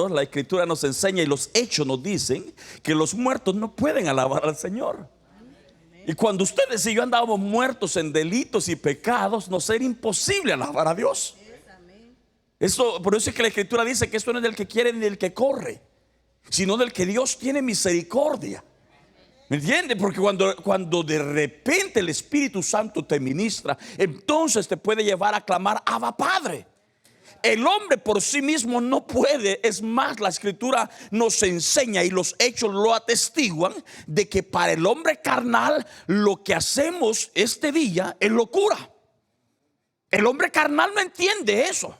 muertos, la Escritura nos enseña y los hechos nos dicen que los muertos no pueden alabar al Señor. Y cuando ustedes y yo andábamos muertos en delitos y pecados, nos era imposible alabar a Dios. Por eso es que la Escritura dice que esto no es del que quiere ni del que corre, sino del que Dios tiene misericordia. ¿Me entiendes? Porque cuando de repente el Espíritu Santo te ministra, entonces te puede llevar a clamar Abba Padre. El hombre por sí mismo no puede. Es más, la Escritura nos enseña y los hechos lo atestiguan de que para el hombre carnal lo que hacemos este día es locura. El hombre carnal no entiende eso.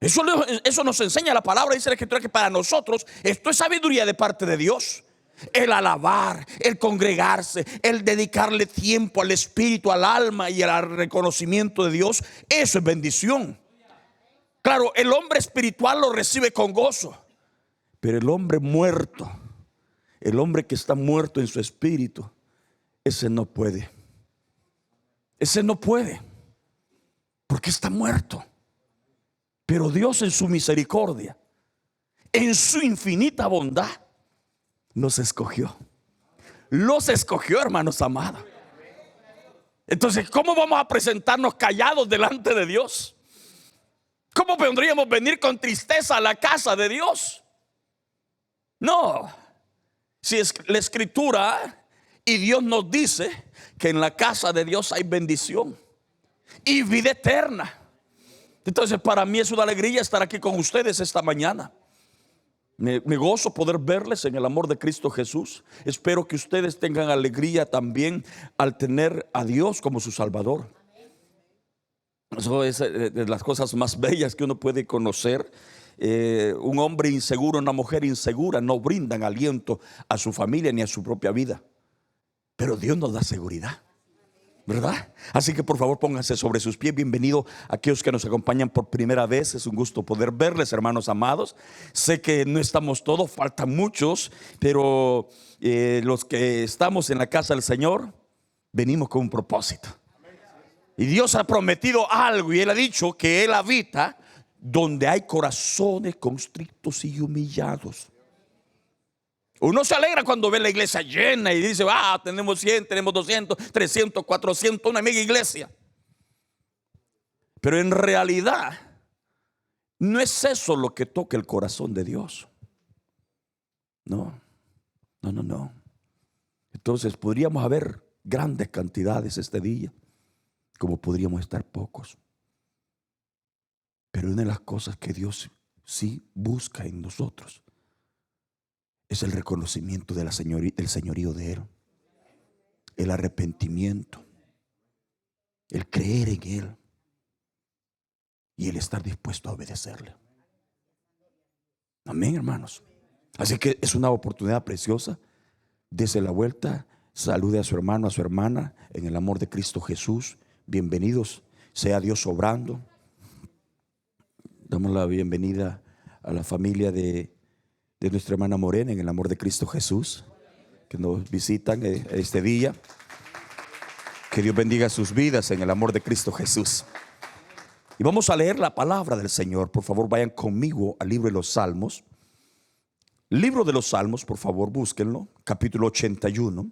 Eso nos enseña la palabra. Dice la Escritura que para nosotros esto es sabiduría de parte de Dios. El alabar, el congregarse, el dedicarle tiempo al espíritu, al alma y al reconocimiento de Dios, eso es bendición. Claro, el hombre espiritual lo recibe con gozo, pero el hombre muerto, el hombre que está muerto en su espíritu, ese no puede. Ese no puede, porque está muerto. Pero Dios en su misericordia, en su infinita bondad, nos escogió. Los escogió, hermanos amados. Entonces, ¿cómo vamos a presentarnos callados delante de Dios? ¿Cómo podríamos venir con tristeza a la casa de Dios? No. Si es la Escritura y Dios nos dice que en la casa de Dios hay bendición y vida eterna. Entonces, para mí es una alegría estar aquí con ustedes esta mañana. Me gozo poder verles en el amor de Cristo Jesús. Espero que ustedes tengan alegría también al tener a Dios como su Salvador. Eso es de las cosas más bellas que uno puede conocer. Un hombre inseguro, una mujer insegura no brindan aliento a su familia ni a su propia vida. Pero Dios nos da seguridad, ¿verdad? Así que por favor pónganse sobre sus pies. Bienvenido a aquellos que nos acompañan por primera vez. Es un gusto poder verles, hermanos amados. Sé que no estamos todos, faltan muchos, pero los que estamos en la casa del Señor venimos con un propósito. Y Dios ha prometido algo y Él ha dicho que Él habita donde hay corazones constrictos y humillados. Uno se alegra cuando ve la iglesia llena y dice, tenemos 100, tenemos 200, 300, 400, una mega iglesia. Pero en realidad no es eso lo que toca el corazón de Dios. No. Entonces podríamos haber grandes cantidades este día, como podríamos estar pocos. Pero una de las cosas que Dios sí busca en nosotros es el reconocimiento del señorío de Él, el arrepentimiento, el creer en Él y el estar dispuesto a obedecerle. Amén, hermanos. Así que es una oportunidad preciosa. Dese la vuelta, salude a su hermano, a su hermana en el amor de Cristo Jesús. Bienvenidos, sea Dios obrando. Damos la bienvenida a la familia de nuestra hermana Morena en el amor de Cristo Jesús, que nos visitan este día. Que Dios bendiga sus vidas en el amor de Cristo Jesús. Y vamos a leer la palabra del Señor. Por favor, vayan conmigo al libro de los Salmos. Libro de los Salmos, por favor, búsquenlo. Capítulo 81.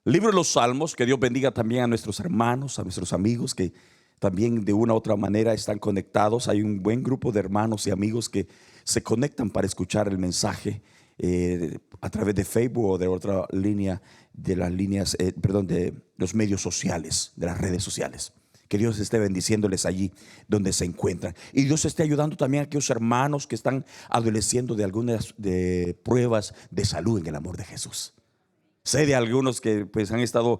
Libro de los Salmos. Que Dios bendiga también a nuestros hermanos, a nuestros amigos que también de una u otra manera están conectados. Hay un buen grupo de hermanos y amigos que se conectan para escuchar el mensaje a través de Facebook o de otra línea, de las líneas, de los medios sociales, de las redes sociales. Que Dios esté bendiciéndoles allí donde se encuentran. Y Dios esté ayudando también a aquellos hermanos que están adoleciendo de algunas de pruebas de salud en el amor de Jesús. Sé de algunos que pues han estado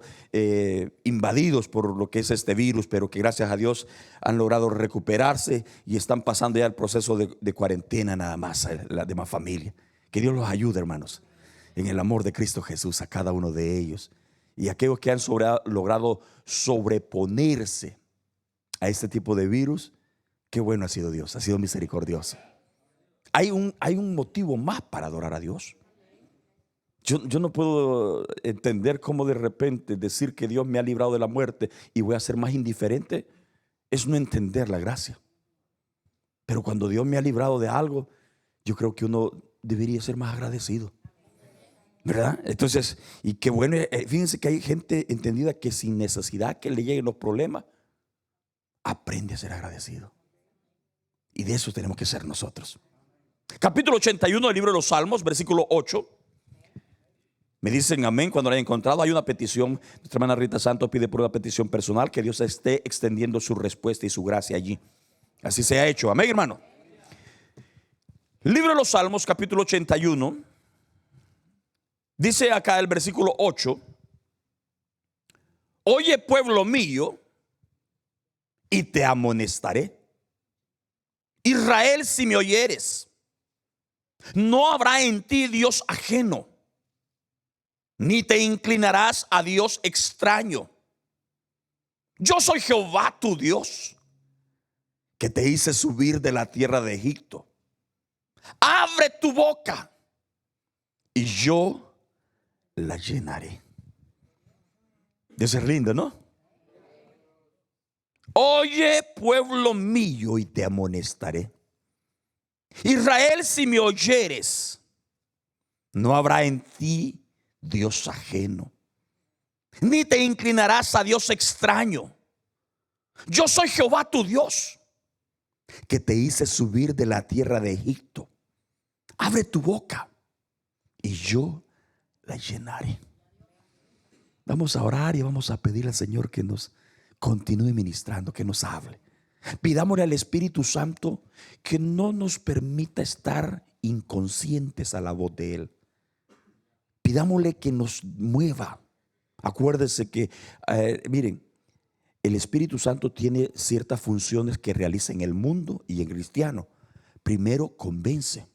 invadidos por lo que es este virus, pero que gracias a Dios han logrado recuperarse y están pasando ya el proceso de cuarentena nada más, la demás familia. Que Dios los ayude, hermanos, en el amor de Cristo Jesús a cada uno de ellos. Y aquellos que han logrado sobreponerse a este tipo de virus, qué bueno ha sido Dios, ha sido misericordioso. Hay un motivo más para adorar a Dios. Yo no puedo entender cómo de repente decir que Dios me ha librado de la muerte y voy a ser más indiferente. Es no entender la gracia. Pero cuando Dios me ha librado de algo, yo creo que uno debería ser más agradecido, ¿verdad? Entonces, y qué bueno, fíjense que hay gente entendida que sin necesidad que le lleguen los problemas, aprende a ser agradecido. Y de eso tenemos que ser nosotros. Capítulo 81 del libro de los Salmos, versículo 8. Me dicen amén cuando lo hayan encontrado. Hay una petición. Nuestra hermana Rita Santos pide por una petición personal que Dios esté extendiendo su respuesta y su gracia allí. Así se ha hecho. Amén, hermano. Libro de los Salmos, capítulo 81. Dice acá el versículo 8: oye, pueblo mío, y te amonestaré. Israel, si me oyeres, no habrá en ti Dios ajeno, ni te inclinarás a Dios extraño. Yo soy Jehová tu Dios, que te hice subir de la tierra de Egipto. Abre tu boca y yo la llenaré. Eso es lindo, ¿no? Oye, pueblo mío, y te amonestaré. Israel, si me oyeres, no habrá en ti Dios ajeno, ni te inclinarás a Dios extraño. Yo soy Jehová tu Dios, que te hice subir de la tierra de Egipto. Abre tu boca y yo la llenaré. Vamos a orar y vamos a pedirle al Señor que nos continúe ministrando, que nos hable. Pidámosle al Espíritu Santo que no nos permita estar inconscientes a la voz de Él. Pidámosle que nos mueva. Acuérdese que, miren, el Espíritu Santo tiene ciertas funciones que realiza en el mundo y en cristiano. Primero convence,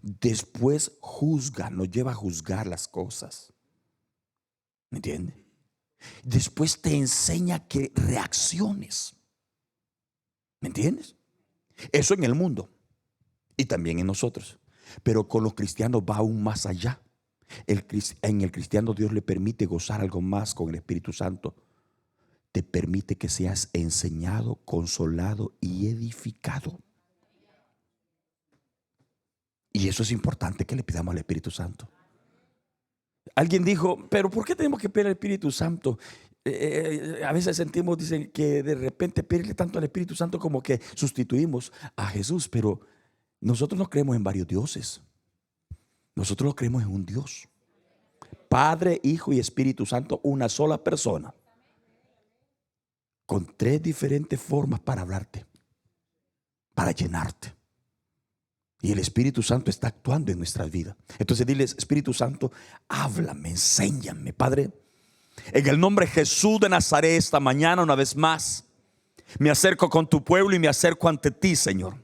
después juzga, nos lleva a juzgar las cosas. ¿Me entiende? Después te enseña que reacciones. ¿Me entiendes? Eso en el mundo y también en nosotros. Pero con los cristianos va aún más allá. En el cristiano Dios le permite gozar algo más con el Espíritu Santo. Te permite que seas enseñado, consolado y edificado. Y eso es importante que le pidamos al Espíritu Santo. Alguien dijo, pero ¿por qué tenemos que pedir al Espíritu Santo? A veces sentimos, dicen, que de repente pedirle tanto al Espíritu Santo como que sustituimos a Jesús. Pero nosotros no creemos en varios dioses. Nosotros no creemos en un Dios, Padre, Hijo y Espíritu Santo, una sola persona, con tres diferentes formas para hablarte, para llenarte. Y el Espíritu Santo está actuando en nuestras vidas. Entonces diles, Espíritu Santo, háblame, enséñame, Padre. En el nombre de Jesús de Nazaret, esta mañana una vez más me acerco con tu pueblo y me acerco ante ti, Señor.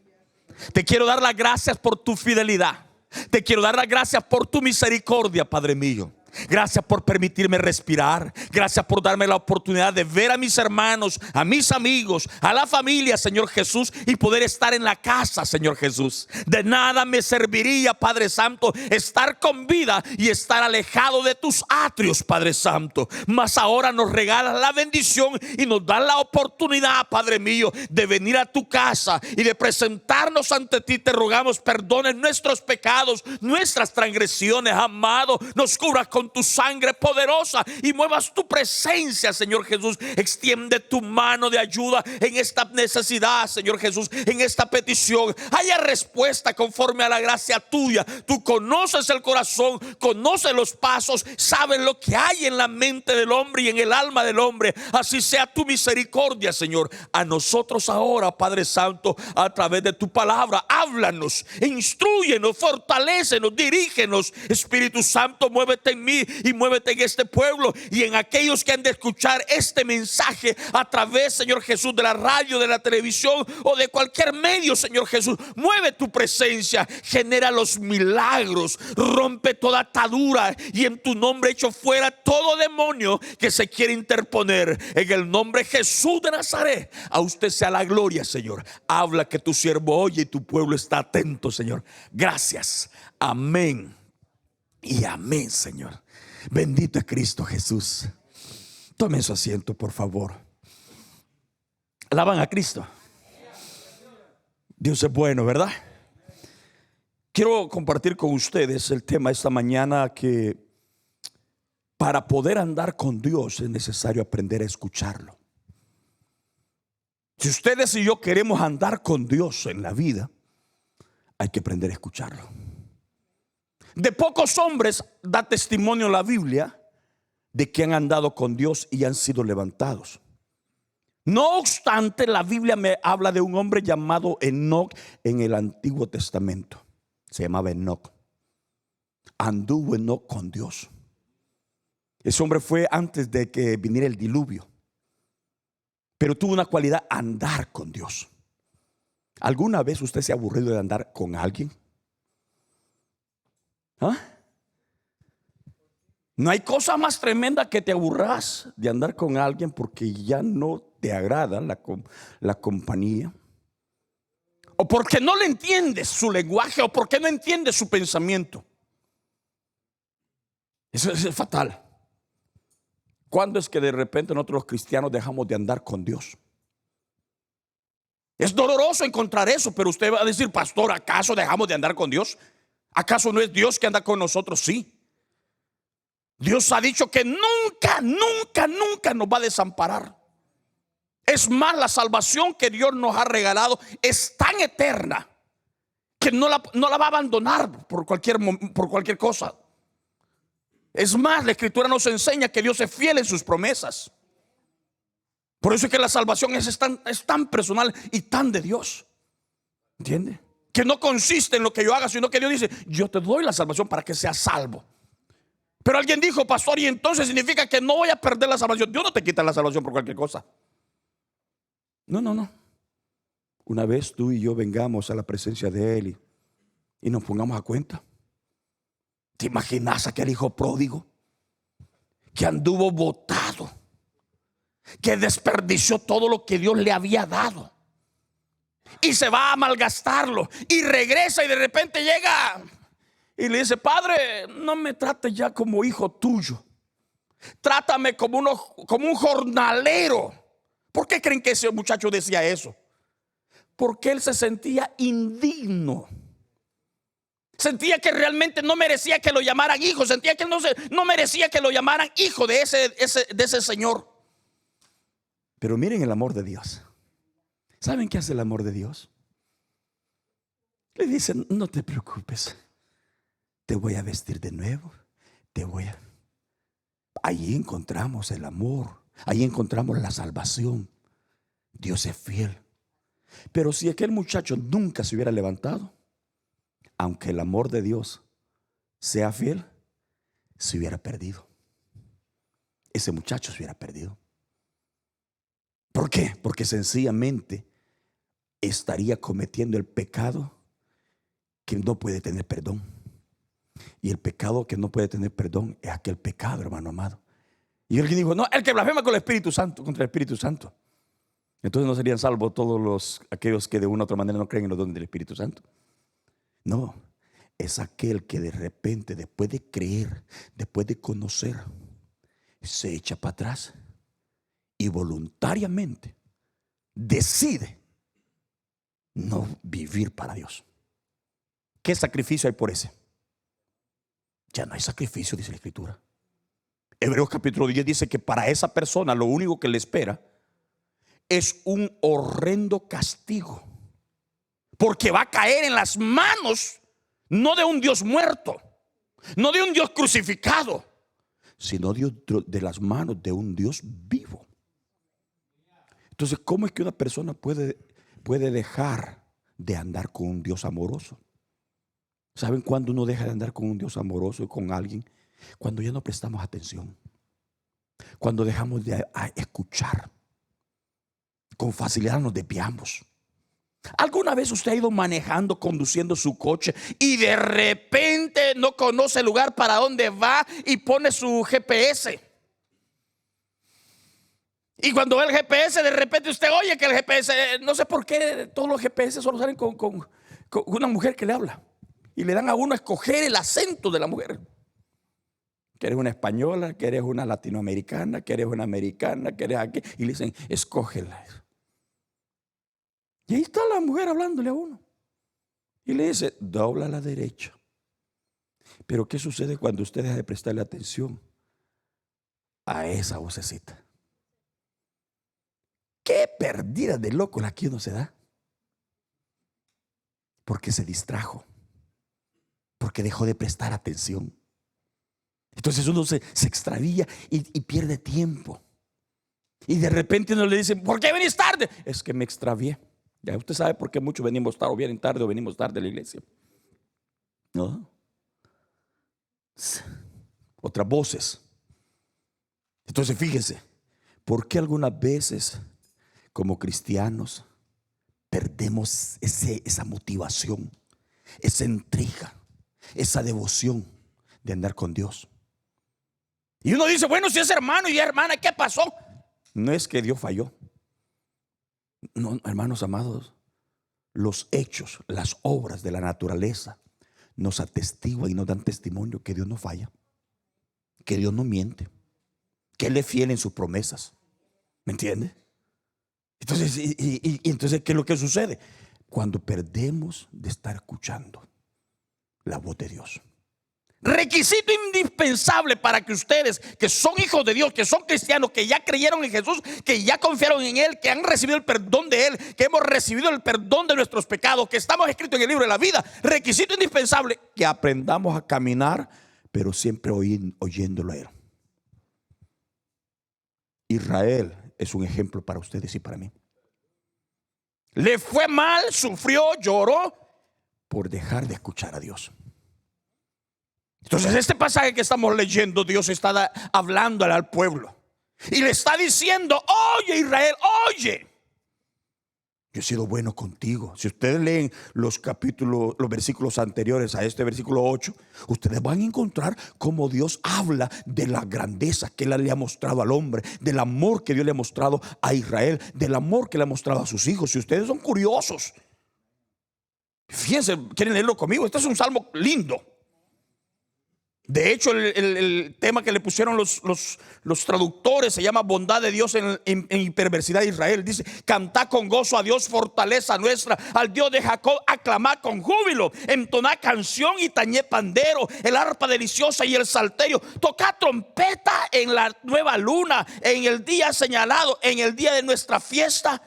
Te quiero dar las gracias por tu fidelidad. Te quiero dar las gracias por tu misericordia, Padre mío. Gracias por permitirme respirar. Gracias por darme la oportunidad de ver a mis hermanos, a mis amigos, a la familia, Señor Jesús, y poder estar en la casa, Señor Jesús. De nada me serviría, Padre Santo, estar con vida y estar alejado de tus atrios, Padre Santo. Mas ahora nos regalas la bendición y nos das la oportunidad, Padre mío, de venir a tu casa y de presentarnos ante ti. Te rogamos, perdones nuestros pecados, nuestras transgresiones, amado. Nos cubras con tu sangre poderosa y muevas tu presencia, Señor Jesús. Extiende tu mano de ayuda en esta necesidad, Señor Jesús, en esta petición. Haya respuesta conforme a la gracia tuya. Tú conoces el corazón, conoces los pasos, sabes lo que hay en la mente del hombre y en el alma del hombre. Así sea tu misericordia, Señor, a nosotros ahora, Padre Santo, a través de tu palabra. Háblanos, instrúyenos, fortalécenos, dirígenos. Espíritu Santo, muévete en mí y muévete en este pueblo y en aquellos que han de escuchar este mensaje a través, Señor Jesús, de la radio, de la televisión o de cualquier medio, Señor Jesús. Mueve tu presencia, genera los milagros, rompe toda atadura y en tu nombre echo fuera todo demonio que se quiere interponer. En el nombre de Jesús de Nazaret, a usted sea la gloria, Señor. Habla, que tu siervo oye y tu pueblo está atento, Señor. Gracias. Amén y amén, Señor. Bendito es Cristo Jesús. Tomen su asiento, por favor. Alaban a Cristo. Dios es bueno, ¿verdad? Quiero compartir con ustedes el tema esta mañana, que para poder andar con Dios es necesario aprender a escucharlo. Si ustedes y yo queremos andar con Dios en la vida, hay que aprender a escucharlo. De pocos hombres da testimonio la Biblia de que han andado con Dios y han sido levantados. No obstante, la Biblia me habla de un hombre llamado Enoc en el Antiguo Testamento. Se llamaba Enoc. Anduvo Enoc con Dios. Ese hombre fue antes de que viniera el diluvio, pero tuvo una cualidad: andar con Dios. ¿Alguna vez usted se ha aburrido de andar con alguien? ¿Ah? No hay cosa más tremenda que te aburras de andar con alguien porque ya no te agrada la compañía, o porque no le entiendes su lenguaje, o porque no entiendes su pensamiento. Eso es fatal. ¿Cuándo es que de repente nosotros los cristianos dejamos de andar con Dios? Es doloroso encontrar eso, pero usted va a decir: pastor, ¿acaso dejamos de andar con Dios? ¿Acaso no es Dios que anda con nosotros? Sí. Dios ha dicho que nunca, nunca, nunca nos va a desamparar. Es más, la salvación que Dios nos ha regalado es tan eterna que no la va a abandonar por cualquier cosa. Es más, la Escritura nos enseña que Dios es fiel en sus promesas. Por eso es que la salvación es tan personal y tan de Dios. ¿Entiende? Que no consiste en lo que yo haga, sino que Dios dice: yo te doy la salvación para que seas salvo. Pero alguien dijo: pastor, y entonces significa que no voy a perder la salvación. Dios no te quita la salvación por cualquier cosa. No. Una vez tú y yo vengamos a la presencia de Él y nos pongamos a cuenta. ¿Te imaginas aquel hijo pródigo que anduvo botado, que desperdició todo lo que Dios le había dado y se va a malgastarlo, y regresa y de repente llega y le dice: padre, no me trates ya como hijo tuyo, trátame como un jornalero? ¿Por qué creen que ese muchacho decía eso? Porque él se sentía indigno. Sentía que realmente no merecía que lo llamaran hijo. Sentía que no merecía que lo llamaran hijo de ese señor. Pero miren el amor de Dios. ¿Saben qué hace el amor de Dios? Le dicen: no te preocupes, te voy a vestir de nuevo. Ahí encontramos el amor. Ahí encontramos la salvación. Dios es fiel. Pero si aquel muchacho nunca se hubiera levantado, aunque el amor de Dios sea fiel, se hubiera perdido. Ese muchacho se hubiera perdido. ¿Por qué? Porque sencillamente estaría cometiendo el pecado que no puede tener perdón. Y el pecado que no puede tener perdón es aquel pecado, hermano amado. Y alguien dijo: no, el que blasfema con el Espíritu Santo, contra el Espíritu Santo. Entonces no serían salvos todos aquellos que de una u otra manera no creen en los dones del Espíritu Santo. No, es aquel que de repente, después de creer, después de conocer, se echa para atrás y voluntariamente decide no vivir para Dios. ¿Qué sacrificio hay por ese? Ya no hay sacrificio, dice la Escritura. Hebreos capítulo 10 dice que para esa persona lo único que le espera es un horrendo castigo, porque va a caer en las manos no de un Dios muerto, no de un Dios crucificado, sino de las manos de un Dios vivo. Entonces, ¿cómo es que una persona puede dejar de andar con un Dios amoroso? ¿Saben cuándo uno deja de andar con un Dios amoroso y con alguien? Cuando ya no prestamos atención, cuando dejamos de escuchar. Con facilidad nos desviamos. ¿Alguna vez usted ha ido manejando, conduciendo su coche y de repente no conoce el lugar para dónde va y pone su GPS? Y cuando ve el GPS, de repente usted oye que el GPS, no sé por qué todos los GPS solo salen con una mujer que le habla, y le dan a uno a escoger el acento de la mujer. Que eres una española, que eres una latinoamericana, que eres una americana, que eres aquí, y le dicen: escógela. Y ahí está la mujer hablándole a uno. Y le dice, dobla a la derecha. Pero ¿qué sucede cuando usted deja de prestarle atención a esa vocecita? Qué perdida de loco la que uno se da. Porque se distrajo. Porque dejó de prestar atención. Entonces uno se extravía y pierde tiempo. Y de repente uno le dice, ¿por qué venís tarde? Es que me extravié. Ya usted sabe por qué muchos venimos tarde o vienen tarde o venimos tarde a la iglesia. ¿No? Otras voces. Entonces fíjese, ¿por qué algunas veces como cristianos perdemos esa motivación, esa intriga, esa devoción de andar con Dios? Y uno dice, bueno, si es hermano y es hermana, ¿qué pasó? No es que Dios falló. No, hermanos amados, los hechos, las obras de la naturaleza nos atestiguan y nos dan testimonio que Dios no falla, que Dios no miente, que Él es fiel en sus promesas. ¿Me entiende? Entonces, entonces, ¿qué es lo que sucede? Cuando perdemos de estar escuchando la voz de Dios. Requisito indispensable para que ustedes, que son hijos de Dios, que son cristianos, que ya creyeron en Jesús, que ya confiaron en Él, que han recibido el perdón de Él, que hemos recibido el perdón de nuestros pecados, que estamos escritos en el libro de la vida. Requisito indispensable, que aprendamos a caminar, pero siempre oyéndolo a Él. Israel es un ejemplo para ustedes y para mí. Le fue mal, sufrió, lloró por dejar de escuchar a Dios. Entonces este pasaje que estamos leyendo, Dios está hablándole al pueblo y le está diciendo, oye Israel, oye, yo he sido bueno contigo. Si ustedes leen los versículos anteriores a este versículo 8, ustedes van a encontrar cómo Dios habla de la grandeza que Él le ha mostrado al hombre, del amor que Dios le ha mostrado a Israel, del amor que le ha mostrado a sus hijos. Si ustedes son curiosos, fíjense, quieren leerlo conmigo, este es un salmo lindo. De hecho, el tema que le pusieron los traductores se llama bondad de Dios en perversidad de Israel. Dice, cantad con gozo a Dios, fortaleza nuestra, al Dios de Jacob, aclamad con júbilo, entonad canción y tañed pandero, el arpa deliciosa y el salterio, tocad trompeta en la nueva luna, en el día señalado, en el día de nuestra fiesta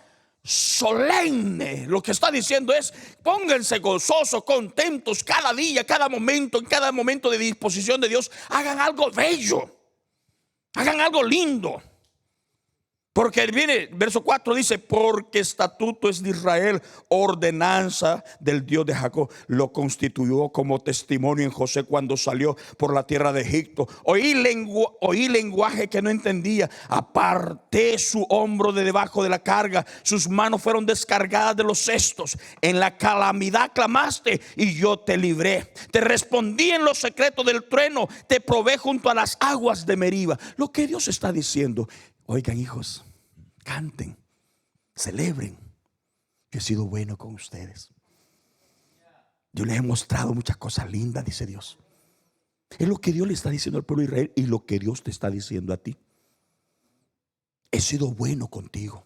solemne. Lo que está diciendo es, pónganse gozosos, contentos cada día, cada momento, en cada momento de disposición de Dios. Hagan algo bello, hagan algo lindo. Porque viene, verso 4 dice, porque estatuto es de Israel, ordenanza del Dios de Jacob. Lo constituyó como testimonio en José cuando salió por la tierra de Egipto. Oí lenguaje que no entendía. Aparté su hombro de debajo de la carga. Sus manos fueron descargadas de los cestos. En la calamidad clamaste y yo te libré. Te respondí en los secretos del trueno. Te probé junto a las aguas de Meriba. Lo que Dios está diciendo, oigan hijos, canten, celebren. Yo he sido bueno con ustedes. Yo les he mostrado muchas cosas lindas, dice Dios. Es lo que Dios le está diciendo al pueblo de Israel y lo que Dios te está diciendo a ti. He sido bueno contigo.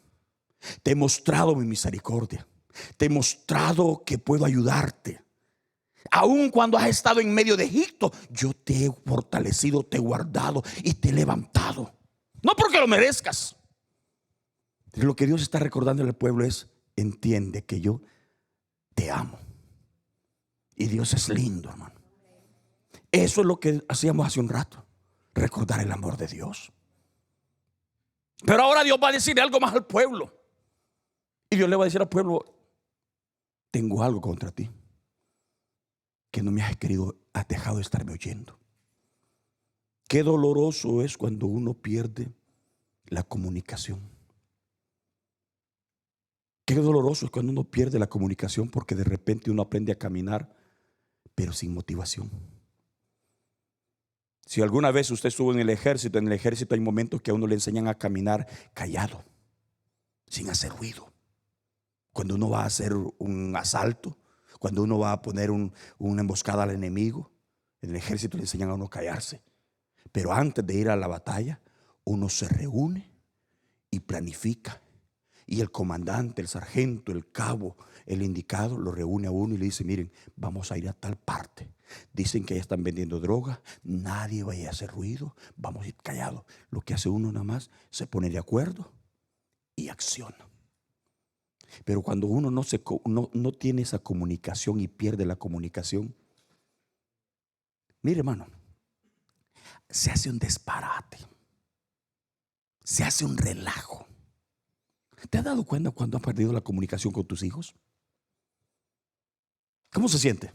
Te he mostrado mi misericordia. Te he mostrado que puedo ayudarte. Aun cuando has estado en medio de Egipto, yo te he fortalecido, te he guardado y te he levantado. No porque lo merezcas. Lo que Dios está recordando al pueblo es, entiende que yo te amo. Y Dios es lindo, hermano. Eso es lo que hacíamos hace un rato, recordar el amor de Dios. Pero ahora Dios va a decirle algo más al pueblo. Y Dios le va a decir al pueblo, tengo algo contra ti, que no me has dejado de estarme oyendo. Qué doloroso es cuando uno pierde la comunicación. Qué doloroso es cuando uno pierde la comunicación, porque de repente uno aprende a caminar pero sin motivación. Si alguna vez usted estuvo en el ejército hay momentos que a uno le enseñan a caminar callado, sin hacer ruido. Cuando uno va a hacer un asalto, cuando uno va a poner una emboscada al enemigo, en el ejército le enseñan a uno callarse. Pero antes de ir a la batalla, uno se reúne y planifica Y el comandante, el sargento, el cabo, el indicado, lo reúne a uno y le dice: miren, vamos a ir a tal parte. Dicen que ya están vendiendo droga, nadie vaya a hacer ruido, vamos a ir callados. Lo que hace uno nada más, se pone de acuerdo y acciona. Pero cuando uno no tiene esa comunicación y pierde la comunicación, mire, hermano, se hace un disparate, se hace un relajo. ¿Te has dado cuenta cuando has perdido la comunicación con tus hijos? ¿Cómo se siente?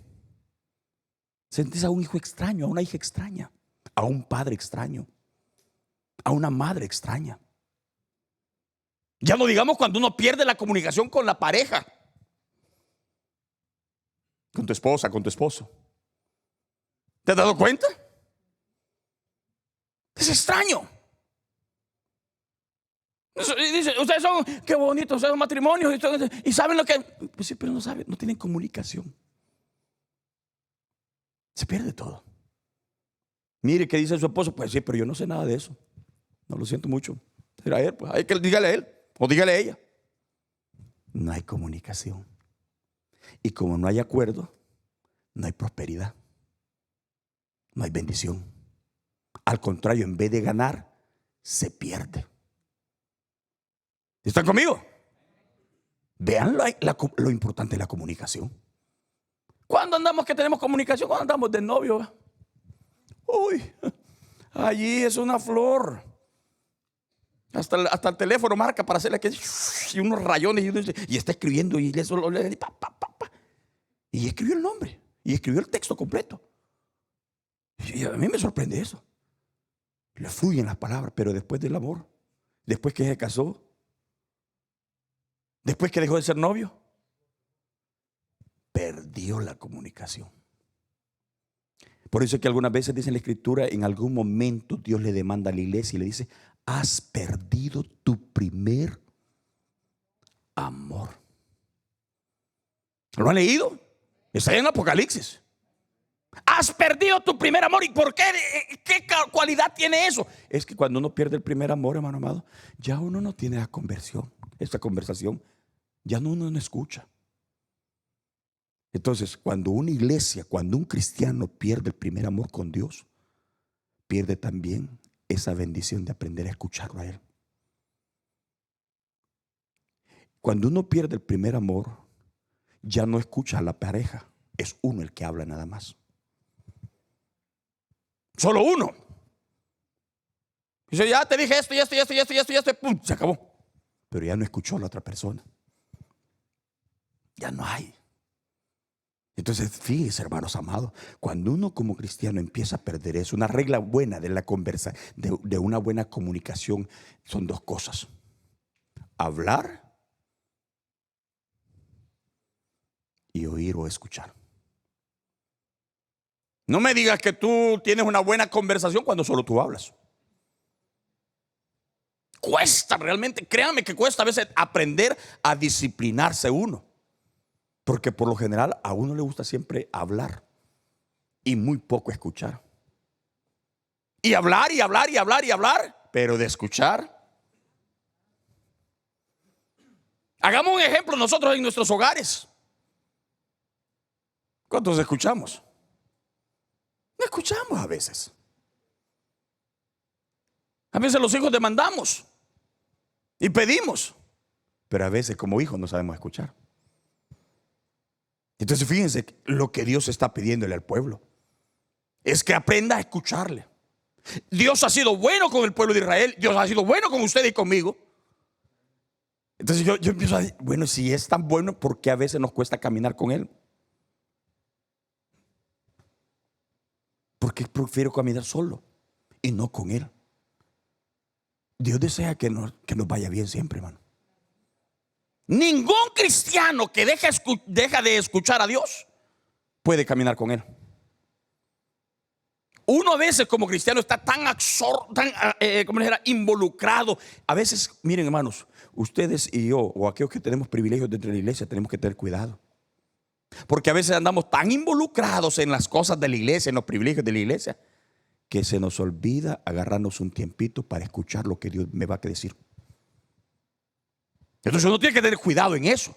Sentís a un hijo extraño, a una hija extraña, a un padre extraño, a una madre extraña. Ya no digamos cuando uno pierde la comunicación con la pareja, con tu esposa, con tu esposo. ¿Te has dado cuenta? Es extraño. Dice, ustedes son, qué bonitos, ustedes son matrimonios y saben lo que. Pues sí, pero no saben, no tienen comunicación. Se pierde todo. Mire, ¿qué dice su esposo? Pues sí, pero yo no sé nada de eso. No, lo siento mucho. Era él, pues hay que dígale a él o dígale a ella. No hay comunicación. Y como no hay acuerdo, no hay prosperidad, no hay bendición. Al contrario, en vez de ganar, se pierde. ¿Están conmigo? Vean lo importante de la comunicación. ¿Cuándo andamos que tenemos comunicación? Cuando andamos de novio. Uy, allí es una flor. Hasta el teléfono marca para hacerle que y unos rayones y está escribiendo y le y escribió el nombre y escribió el texto completo. Y a mí me sorprende eso. Le fluyen las palabras, pero después del amor, después que se casó, después que dejó de ser novio, perdió la comunicación. Por eso es que algunas veces dice en la Escritura, en algún momento Dios le demanda a la iglesia y le dice: has perdido tu primer amor. ¿Lo han leído? Está en Apocalipsis. Has perdido tu primer amor. ¿Y por qué? ¿Qué cualidad tiene eso? Es que cuando uno pierde el primer amor, hermano amado, ya uno no tiene la conversión, esta conversación, ya uno no escucha. Entonces, cuando una iglesia, cuando un cristiano pierde el primer amor con Dios, pierde también esa bendición de aprender a escucharlo a Él. Cuando uno pierde el primer amor, ya no escucha a la pareja, es uno el que habla nada más. Solo uno. Dice: ya te dije esto, y esto, y esto, y esto, y esto, y esto, pum, se acabó. Pero ya no escuchó a la otra persona. Ya no hay. Entonces, fíjense, hermanos amados, cuando uno como cristiano empieza a perder eso, una regla buena de la conversa, de una buena comunicación, son dos cosas: hablar y oír o escuchar. No me digas que tú tienes una buena conversación cuando solo tú hablas. Cuesta realmente, créanme que cuesta a veces aprender a disciplinarse uno. Porque por lo general a uno le gusta siempre hablar y muy poco escuchar. Y hablar y hablar y hablar y hablar, pero de escuchar. Hagamos un ejemplo nosotros en nuestros hogares. ¿Cuántos escuchamos? No escuchamos a veces. A veces los hijos demandamos y pedimos, pero a veces como hijos no sabemos escuchar. Entonces fíjense, lo que Dios está pidiéndole al pueblo es que aprenda a escucharle. Dios ha sido bueno con el pueblo de Israel. Dios ha sido bueno con ustedes y conmigo. Entonces yo empiezo a decir: bueno, si es tan bueno, ¿por qué a veces nos cuesta caminar con Él? Porque prefiero caminar solo y no con Él. Dios desea que nos vaya bien siempre, hermano. Ningún cristiano que deja de escuchar a Dios puede caminar con Él. Uno a veces como cristiano está tan involucrado. A veces, miren, hermanos, ustedes y yo, o aquellos que tenemos privilegios dentro de la iglesia, tenemos que tener cuidado. Porque a veces andamos tan involucrados en las cosas de la iglesia, en los privilegios de la iglesia, que se nos olvida agarrarnos un tiempito para escuchar lo que Dios me va a decir. Entonces uno tiene que tener cuidado en eso.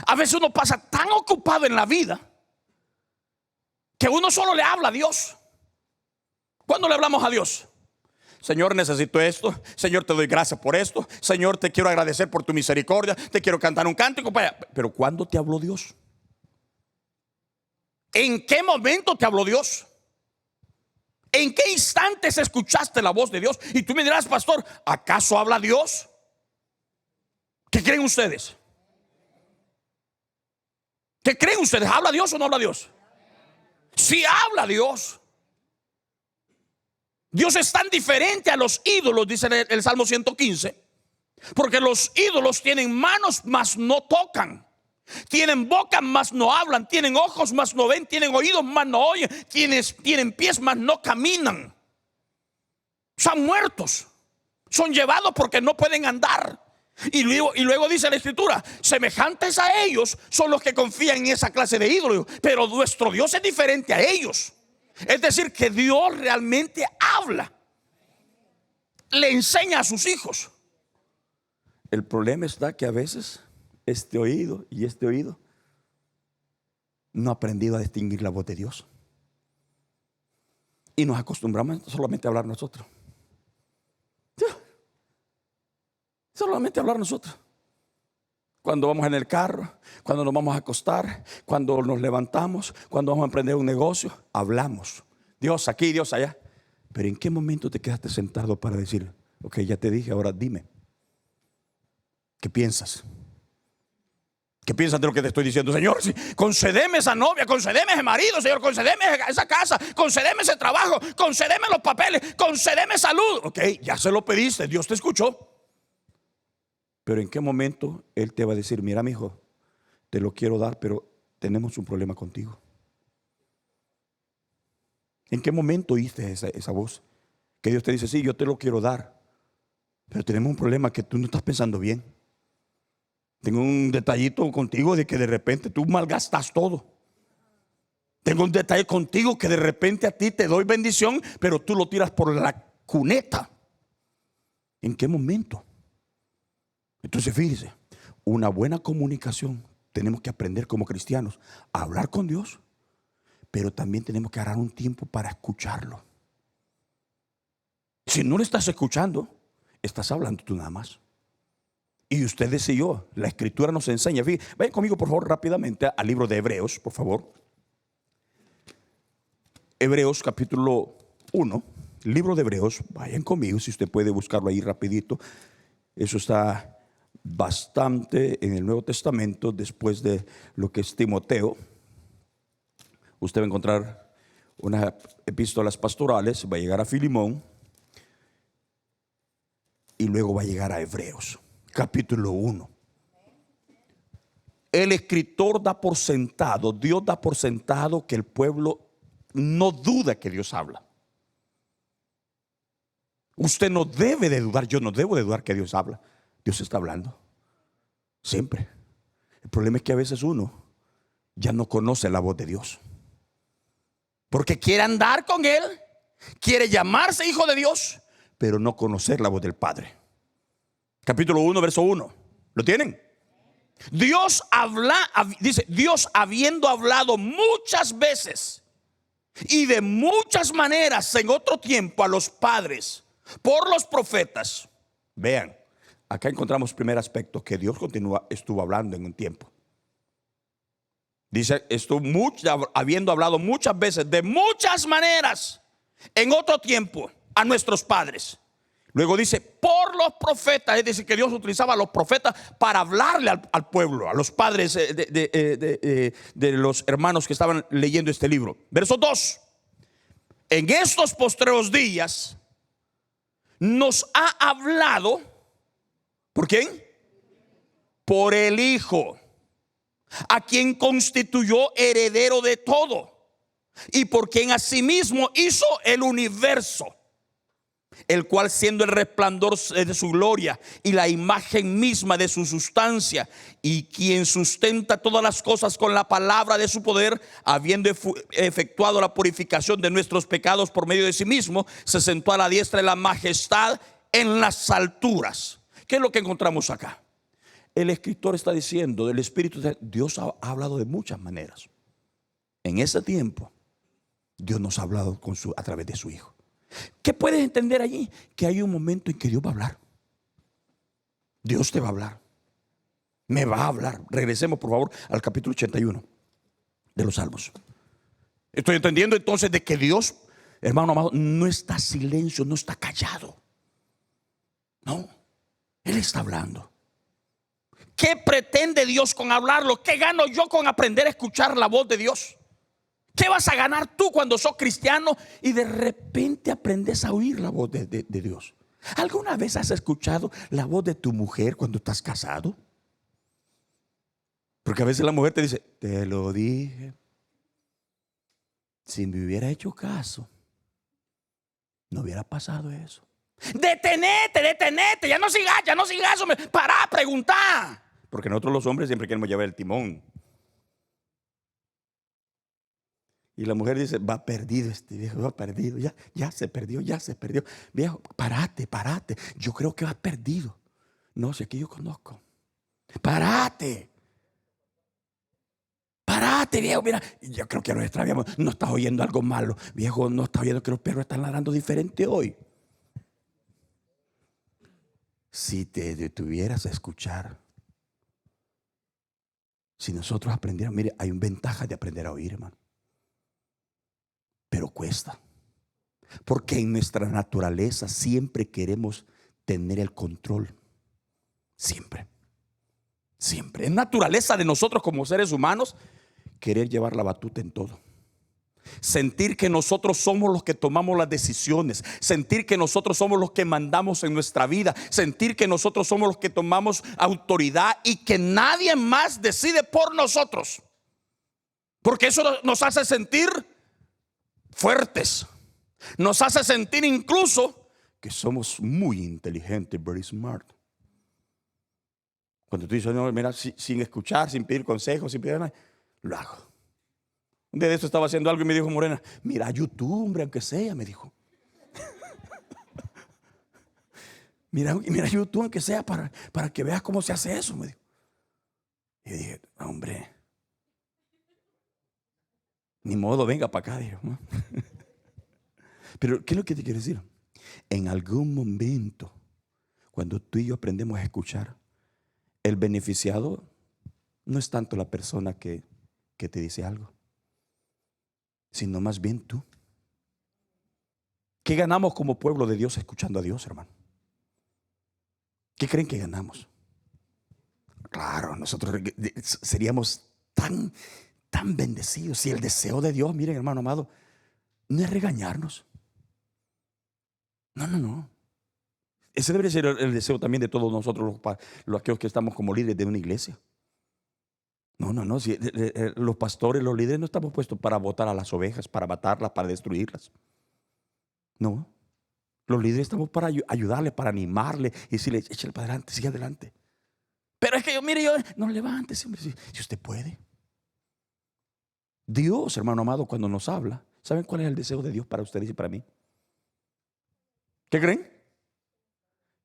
A veces uno pasa tan ocupado en la vida que uno solo le habla a Dios. ¿Cuándo le hablamos a Dios? Señor, necesito esto. Señor, te doy gracias por esto. Señor, te quiero agradecer por tu misericordia. Te quiero cantar un cántico. Pero ¿cuándo te habló Dios? ¿En qué momento te habló Dios? ¿En qué instantes escuchaste la voz de Dios? Y tú me dirás, pastor, ¿acaso habla Dios? ¿Qué creen ustedes? ¿Qué creen ustedes? ¿Habla Dios o no habla Dios? Sí habla Dios. Dios es tan diferente a los ídolos, dice el Salmo 115, porque los ídolos tienen manos mas no tocan, tienen boca mas no hablan, tienen ojos mas no ven, tienen oídos mas no oyen, tienen pies mas no caminan. Son muertos, son llevados porque no pueden andar. Y luego dice la Escritura, semejantes a ellos son los que confían en esa clase de ídolos, pero nuestro Dios es diferente a ellos. Es decir, que Dios realmente habla, le enseña a sus hijos. El problema está que a veces este oído y este oído no ha aprendido a distinguir la voz de Dios, y nos acostumbramos solamente a hablar nosotros. Solamente hablar nosotros. Cuando vamos en el carro, cuando nos vamos a acostar, cuando nos levantamos, cuando vamos a emprender un negocio, hablamos. Dios aquí, Dios allá. Pero ¿en qué momento te quedaste sentado para decir, ok, ya te dije, ahora dime? ¿Qué piensas? ¿Qué piensas de lo que te estoy diciendo? Señor, concédeme esa novia, concédeme ese marido, Señor, concédeme esa casa, concédeme ese trabajo, concédeme los papeles, concédeme salud. Ok, ya se lo pediste, Dios te escuchó. Pero ¿en qué momento Él te va a decir, mira, mi hijo, te lo quiero dar, pero tenemos un problema contigo? ¿En qué momento oíste esa voz? Que Dios te dice, sí, yo te lo quiero dar, pero tenemos un problema que tú no estás pensando bien. Tengo un detallito contigo de que de repente tú malgastas todo. Tengo un detalle contigo que de repente a ti te doy bendición, pero tú lo tiras por la cuneta. ¿En qué momento? Entonces fíjese, una buena comunicación, tenemos que aprender como cristianos a hablar con Dios, pero también tenemos que agarrar un tiempo para escucharlo. Si no le estás escuchando, estás hablando tú nada más. Y ustedes y yo, la Escritura nos enseña. Fíjense, vayan conmigo por favor rápidamente al libro de Hebreos, por favor. Hebreos capítulo 1, libro de Hebreos, vayan conmigo si usted puede buscarlo ahí rapidito. Eso está bastante en el Nuevo Testamento, después de lo que es Timoteo. Usted va a encontrar unas epístolas pastorales, va a llegar a Filemón y luego va a llegar a Hebreos, capítulo 1. El escritor da por sentado, Dios da por sentado que el pueblo no duda que Dios habla. Usted no debe de dudar, yo no debo de dudar que Dios habla. Dios está hablando siempre. El problema es que a veces uno ya no conoce la voz de Dios, porque quiere andar con Él, quiere llamarse hijo de Dios, pero no conocer la voz del Padre. Capítulo 1, verso 1. ¿Lo tienen? Dios dice, Dios habiendo hablado muchas veces y de muchas maneras en otro tiempo a los padres por los profetas. Vean, acá encontramos el primer aspecto, que Dios estuvo hablando en un tiempo. Dice, habiendo hablado muchas veces, de muchas maneras, en otro tiempo, a nuestros padres. Luego dice, por los profetas, es decir, que Dios utilizaba a los profetas para hablarle al pueblo, a los padres de los hermanos que estaban leyendo este libro. Verso 2. En estos postreros días nos ha hablado, ¿por quién? Por el Hijo, a quien constituyó heredero de todo y por quien asimismo hizo el universo, el cual siendo el resplandor de su gloria y la imagen misma de su sustancia, y quien sustenta todas las cosas con la palabra de su poder, habiendo efectuado la purificación de nuestros pecados por medio de sí mismo, se sentó a la diestra de la majestad en las alturas. ¿Qué es lo que encontramos acá? el escritor está diciendo del Espíritu de Dios ha hablado de muchas maneras. En ese tiempo, Dios nos ha hablado a través de su Hijo. ¿Qué puedes entender allí? Que hay un momento en que Dios va a hablar. Dios te va a hablar. Me va a hablar. Regresemos por favor al capítulo 81 de los Salmos. Estoy entendiendo entonces de que Dios, hermano amado, no está silencio, no está callado. No, Él está hablando. ¿Qué pretende Dios con hablarlo? ¿Qué gano yo con aprender a escuchar la voz de Dios? ¿Qué vas a ganar tú cuando sos cristiano y de repente aprendes a oír la voz de Dios? ¿Alguna vez has escuchado la voz de tu mujer cuando estás casado? Porque a veces la mujer te dice, te lo dije. Si me hubiera hecho caso, no hubiera pasado eso. Detenete, ya no sigas, hombre. Pará, pregunta. Porque nosotros los hombres siempre queremos llevar el timón. Y la mujer dice, va perdido este viejo, va perdido, ya se perdió. Viejo, parate, yo creo que va perdido. No sé, que yo conozco. Parate, viejo, mira, yo creo que nos extraviamos. No estás oyendo algo malo, viejo, no estás oyendo que los perros están ladrando diferente hoy. Si te detuvieras a escuchar, si nosotros aprendiéramos, mire, hay una ventaja de aprender a oír, hermano. Pero cuesta. Porque en nuestra naturaleza siempre queremos tener el control. Siempre. Es naturaleza de nosotros como seres humanos querer llevar la batuta en todo. Sentir que nosotros somos los que tomamos las decisiones. Sentir que nosotros somos los que mandamos en nuestra vida. Sentir que nosotros somos los que tomamos autoridad y que nadie más decide por nosotros. Porque eso nos hace sentir fuertes. Nos hace sentir incluso que somos muy inteligentes, very smart. Cuando tú dices, no, mira, sin escuchar, sin pedir consejos, sin pedir nada, lo hago. Un día de eso estaba haciendo algo y me dijo Morena, mira YouTube, hombre, aunque sea, me dijo. mira YouTube, aunque sea, para que veas cómo se hace eso, me dijo. Y yo dije, hombre, ni modo, venga para acá, dijo. Pero, ¿qué es lo que te quiero decir? En algún momento, cuando tú y yo aprendemos a escuchar, el beneficiado no es tanto la persona que te dice algo, sino más bien tú. ¿Qué ganamos como pueblo de Dios escuchando a Dios, hermano? ¿Qué creen que ganamos? Claro, nosotros seríamos tan bendecidos si el deseo de Dios, miren, hermano amado, no es regañarnos. No. Ese debería ser el deseo también de todos nosotros, aquellos que estamos como líderes de una iglesia. No. Si, los pastores, los líderes no estamos puestos para botar a las ovejas, para matarlas, para destruirlas. No. Los líderes estamos para ayudarles, para animarles y decirles, échale para adelante, sigue adelante. Pero es que no levante, si usted puede. Dios, hermano amado, cuando nos habla, ¿saben cuál es el deseo de Dios para ustedes y para mí? ¿Qué creen?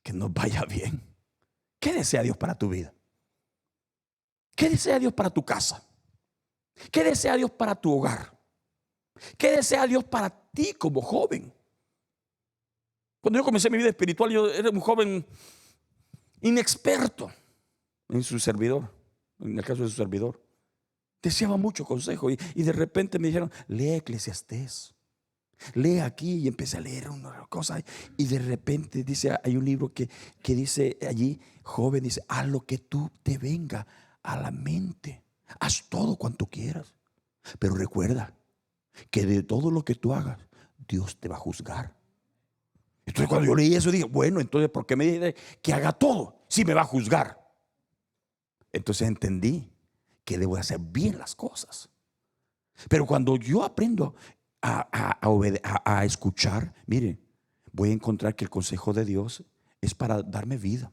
Que nos vaya bien. ¿Qué desea Dios para tu vida? ¿Qué desea Dios para tu casa? ¿Qué desea Dios para tu hogar? ¿Qué desea Dios para ti como joven? Cuando yo comencé mi vida espiritual, yo era un joven inexperto en su servidor, en el caso de su servidor. Deseaba mucho consejo y de repente me dijeron, lee Eclesiastés. Lee aquí, y empecé a leer una cosa y de repente dice, hay un libro que dice allí, joven, dice, haz lo que tú te venga a la mente, haz todo cuanto quieras, pero recuerda que de todo lo que tú hagas, Dios te va a juzgar. Entonces cuando yo leí eso dije, bueno, entonces ¿por qué me dice que haga todo si me va a juzgar? Entonces entendí que debo hacer bien las cosas. Pero cuando yo aprendo a escuchar, mire, voy a encontrar que el consejo de Dios es para darme vida.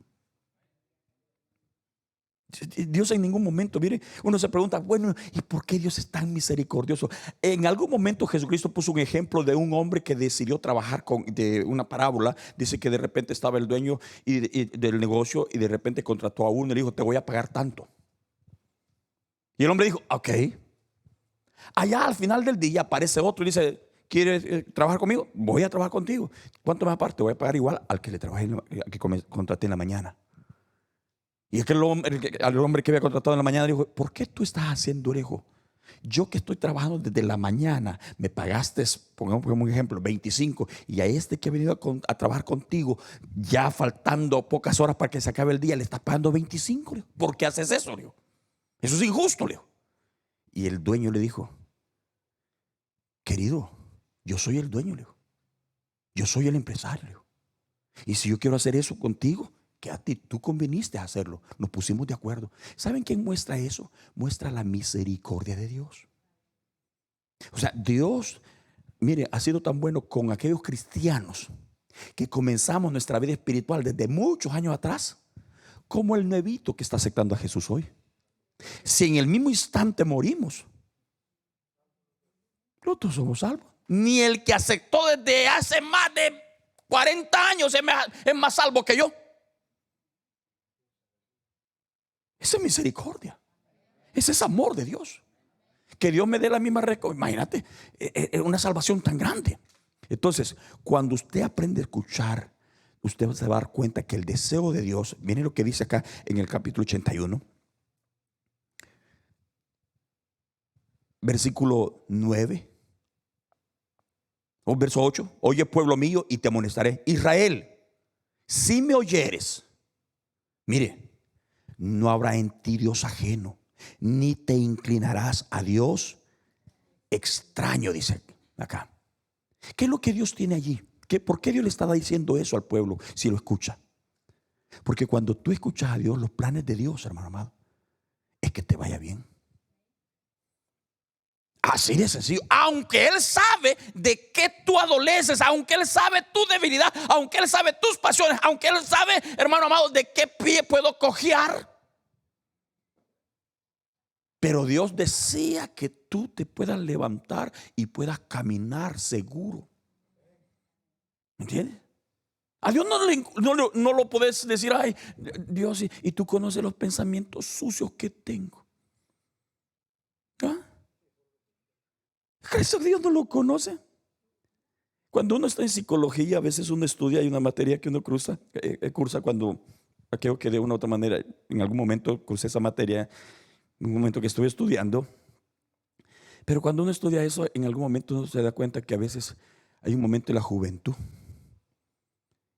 Dios en ningún momento, mire, uno se pregunta, bueno, ¿y por qué Dios es tan misericordioso? En algún momento Jesucristo puso un ejemplo de un hombre que decidió trabajar de una parábola. Dice que de repente estaba el dueño del negocio y de repente contrató a uno y le dijo, te voy a pagar tanto. Y el hombre dijo, ok. Allá al final del día aparece otro y dice, ¿quieres trabajar conmigo? Voy a trabajar contigo. ¿Cuánto más aparte? Voy a pagar igual al que le trabajé, al que contraté en la mañana. Y aquel hombre, al hombre que había contratado en la mañana, dijo, ¿por qué tú estás haciendo orejo? Yo que estoy trabajando desde la mañana, me pagaste, pongamos un ejemplo, 25, y a este que ha venido a trabajar contigo, ya faltando pocas horas para que se acabe el día, le estás pagando 25. ¿Por qué haces eso? Leo? Eso es injusto, Leo. Y el dueño le dijo, querido, yo soy el dueño, Leo. Yo soy el empresario, Leo. Y si yo quiero hacer eso contigo, que a ti tú conveniste a hacerlo, nos pusimos de acuerdo. ¿Saben quién muestra eso? Muestra la misericordia de Dios. O sea, Dios, mire, ha sido tan bueno con aquellos cristianos que comenzamos nuestra vida espiritual desde muchos años atrás, como el nuevito que está aceptando a Jesús hoy. Si en el mismo instante morimos, nosotros somos salvos. Ni el que aceptó desde hace más de 40 años es más salvo que yo. Esa es misericordia. Ese es amor de Dios. Que Dios me dé la misma imagínate, una salvación tan grande. Entonces, cuando usted aprende a escuchar, usted se va a dar cuenta que el deseo de Dios, viene lo que dice acá en el capítulo 81, versículo 9 o verso 8. Oye, pueblo mío, y te amonestaré. Israel, si me oyeres, mire, no habrá en ti Dios ajeno, ni te inclinarás a Dios extraño, dice acá. ¿Qué es lo que Dios tiene allí? ¿Por qué Dios le estaba diciendo eso al pueblo si lo escucha? Porque cuando tú escuchas a Dios, los planes de Dios, hermano amado, es que te vaya bien. Así de sencillo. Aunque Él sabe de qué tú adoleces, aunque Él sabe tu debilidad, aunque Él sabe tus pasiones, aunque Él sabe, hermano amado, de qué pie puedo cojear. Pero Dios desea que tú te puedas levantar y puedas caminar seguro. ¿Entiendes? A Dios no lo puedes decir, ay, Dios, y tú conoces los pensamientos sucios que tengo. ¿Ah? ¿Eso Dios no lo conoce? Cuando uno está en psicología, a veces uno estudia, hay una materia que uno cursa cuando, creo que de una u otra manera, en algún momento cursé esa materia, en un momento que estuve estudiando. Pero cuando uno estudia eso, en algún momento uno se da cuenta que a veces hay un momento en la juventud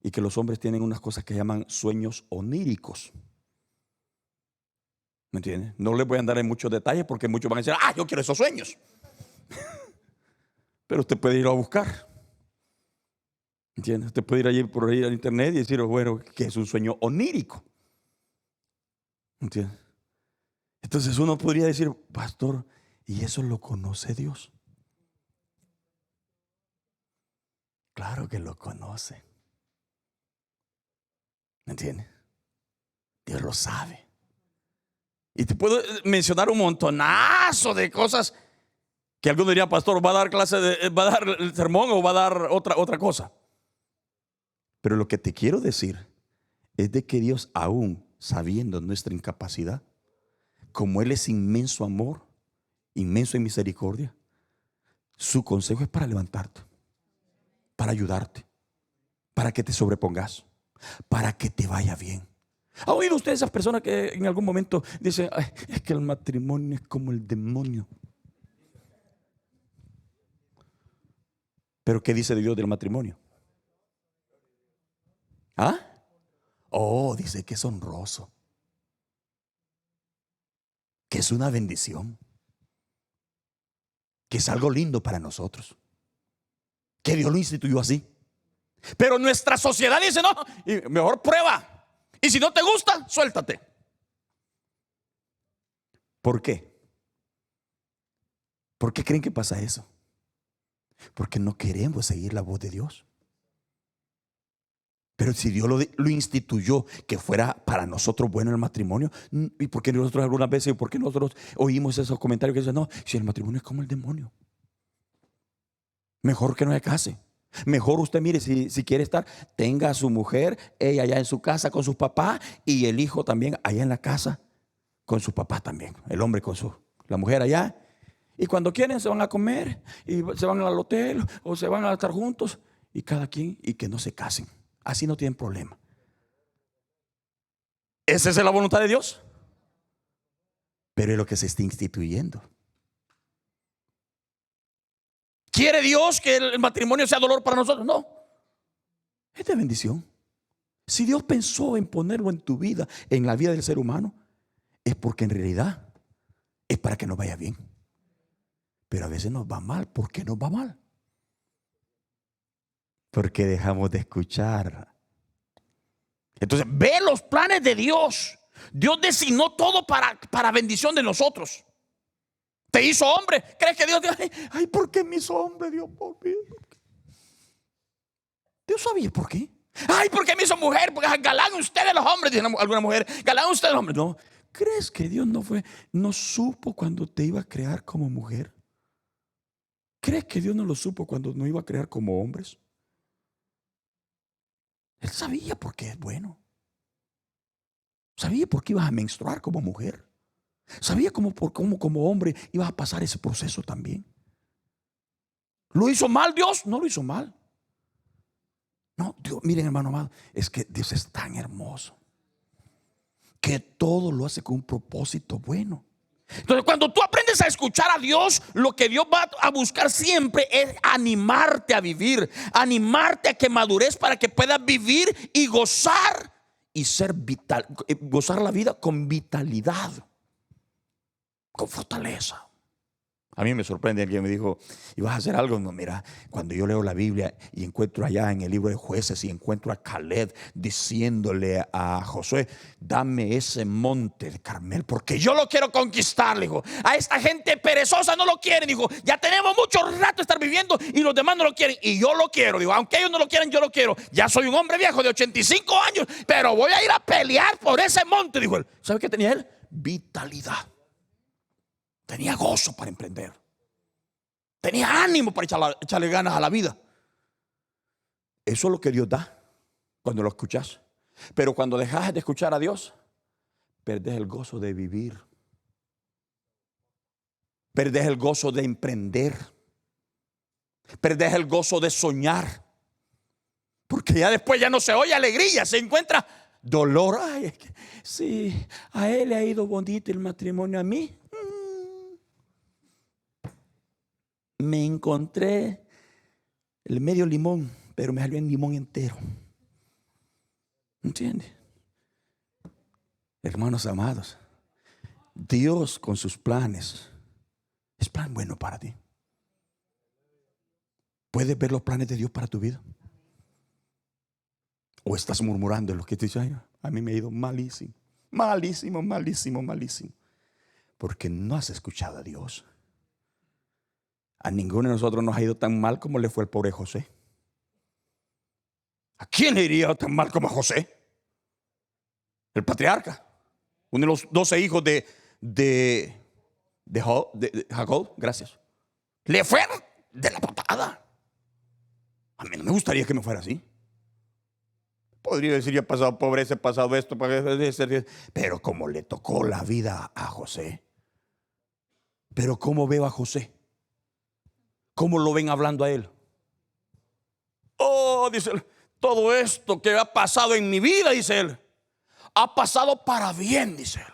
y que los hombres tienen unas cosas que llaman sueños oníricos. ¿Me entiendes? No les voy a andar en muchos detalles porque muchos van a decir, yo quiero esos sueños. Pero usted puede ir a buscar. ¿Entiendes? Usted puede ir allí por ahí al internet y decir, bueno, que es un sueño onírico. ¿Entiendes? Entonces uno podría decir, pastor, ¿y eso lo conoce Dios? Claro que lo conoce. ¿Me entiendes? Dios lo sabe. Y te puedo mencionar un montonazo de cosas que alguno diría, pastor, ¿va a dar va a dar el sermón o va a dar otra cosa? Pero lo que te quiero decir es de que Dios, aún sabiendo nuestra incapacidad, como Él es inmenso amor, inmenso en misericordia, su consejo es para levantarte, para ayudarte, para que te sobrepongas, para que te vaya bien. ¿Ha oído usted esas personas que en algún momento dicen, es que el matrimonio es como el demonio? ¿Pero qué dice Dios del matrimonio? Dice que es honroso, que es una bendición, que es algo lindo para nosotros, que Dios lo instituyó así. Pero nuestra sociedad dice, no, y mejor prueba. Y si no te gusta, suéltate. ¿Por qué? ¿Por qué creen que pasa eso? Porque no queremos seguir la voz de Dios. Pero si Dios lo instituyó que fuera para nosotros bueno el matrimonio, ¿y por qué nosotros algunas veces, por qué nosotros oímos esos comentarios que dicen, no, si el matrimonio es como el demonio? Mejor que no se case. Mejor usted mire, si quiere estar, tenga a su mujer, ella allá en su casa con sus papás y el hijo también allá en la casa con sus papás también. El hombre con la mujer allá. Y cuando quieren se van a comer y se van al hotel o se van a estar juntos y cada quien, y que no se casen. Así no tienen problema. ¿Esa es la voluntad de Dios? Pero es lo que se está instituyendo. ¿Quiere Dios que el matrimonio sea dolor para nosotros? No. Es de bendición. Si Dios pensó en ponerlo en tu vida, en la vida del ser humano, es porque en realidad es para que nos vaya bien. Pero a veces nos va mal. ¿Por qué nos va mal? Porque dejamos de escuchar. Entonces, ve los planes de Dios. Dios designó todo para bendición de nosotros. Te hizo hombre. ¿Crees que Dios dijo, ay, ¿por qué me hizo hombre, Dios? ¿Por qué? Dios sabía por qué. Ay, ¿por qué me hizo mujer? Porque galán ustedes los hombres, dice alguna mujer. Galán ustedes los hombres. No. ¿Crees que Dios no supo cuando te iba a crear como mujer? ¿Crees que Dios no lo supo cuando nos iba a crear como hombres? Él sabía por qué es bueno. Sabía por qué ibas a menstruar como mujer. Sabía cómo como hombre ibas a pasar ese proceso también. ¿Lo hizo mal Dios? No lo hizo mal. No, Dios, miren, hermano amado, es que Dios es tan hermoso que todo lo hace con un propósito bueno. Entonces, cuando tú aprendes a escuchar a Dios, lo que Dios va a buscar siempre es animarte a vivir, animarte a que madures para que puedas vivir y gozar y ser vital, gozar la vida con vitalidad, con fortaleza. A mí me sorprende, alguien me dijo, ¿y vas a hacer algo? No, mira, cuando yo leo la Biblia y encuentro allá en el libro de Jueces y encuentro a Caleb diciéndole a Josué, dame ese monte de Carmel porque yo lo quiero conquistar, le dijo. A esta gente perezosa no lo quieren, dijo. Ya tenemos mucho rato de estar viviendo y los demás no lo quieren y yo lo quiero, digo, aunque ellos no lo quieran, yo lo quiero. Ya soy un hombre viejo de 85 años, pero voy a ir a pelear por ese monte, dijo él. ¿Sabe qué tenía él? Vitalidad. Tenía gozo para emprender. Tenía ánimo para echarle ganas a la vida. Eso es lo que Dios da cuando lo escuchas. Pero cuando dejas de escuchar a Dios, perdes el gozo de vivir. Perdes el gozo de emprender. Perdes el gozo de soñar. Porque ya después ya no se oye alegría, se encuentra dolor. Ay, es que, sí, a él le ha ido bonito el matrimonio, a mí me encontré el medio limón, pero me salió en limón entero. ¿Entiendes? Hermanos amados, Dios con sus planes es plan bueno para ti. ¿Puedes ver los planes de Dios para tu vida? ¿O estás murmurando en lo que te dice? A mí me ha ido malísimo, malísimo, malísimo, malísimo. Porque no has escuchado a Dios. A ninguno de nosotros nos ha ido tan mal como le fue al pobre José. ¿A quién le iría tan mal como a José? El patriarca, uno de los 12 hijos de Jacob, gracias. Le fue de la patada. A mí no me gustaría que me fuera así. Podría decir, ya he pasado pobreza, he pasado esto, pero como le tocó la vida a José. Pero ¿cómo veo a José? ¿Cómo lo ven hablando a él? Oh, dice él, todo esto que ha pasado en mi vida, dice él, ha pasado para bien, dice él.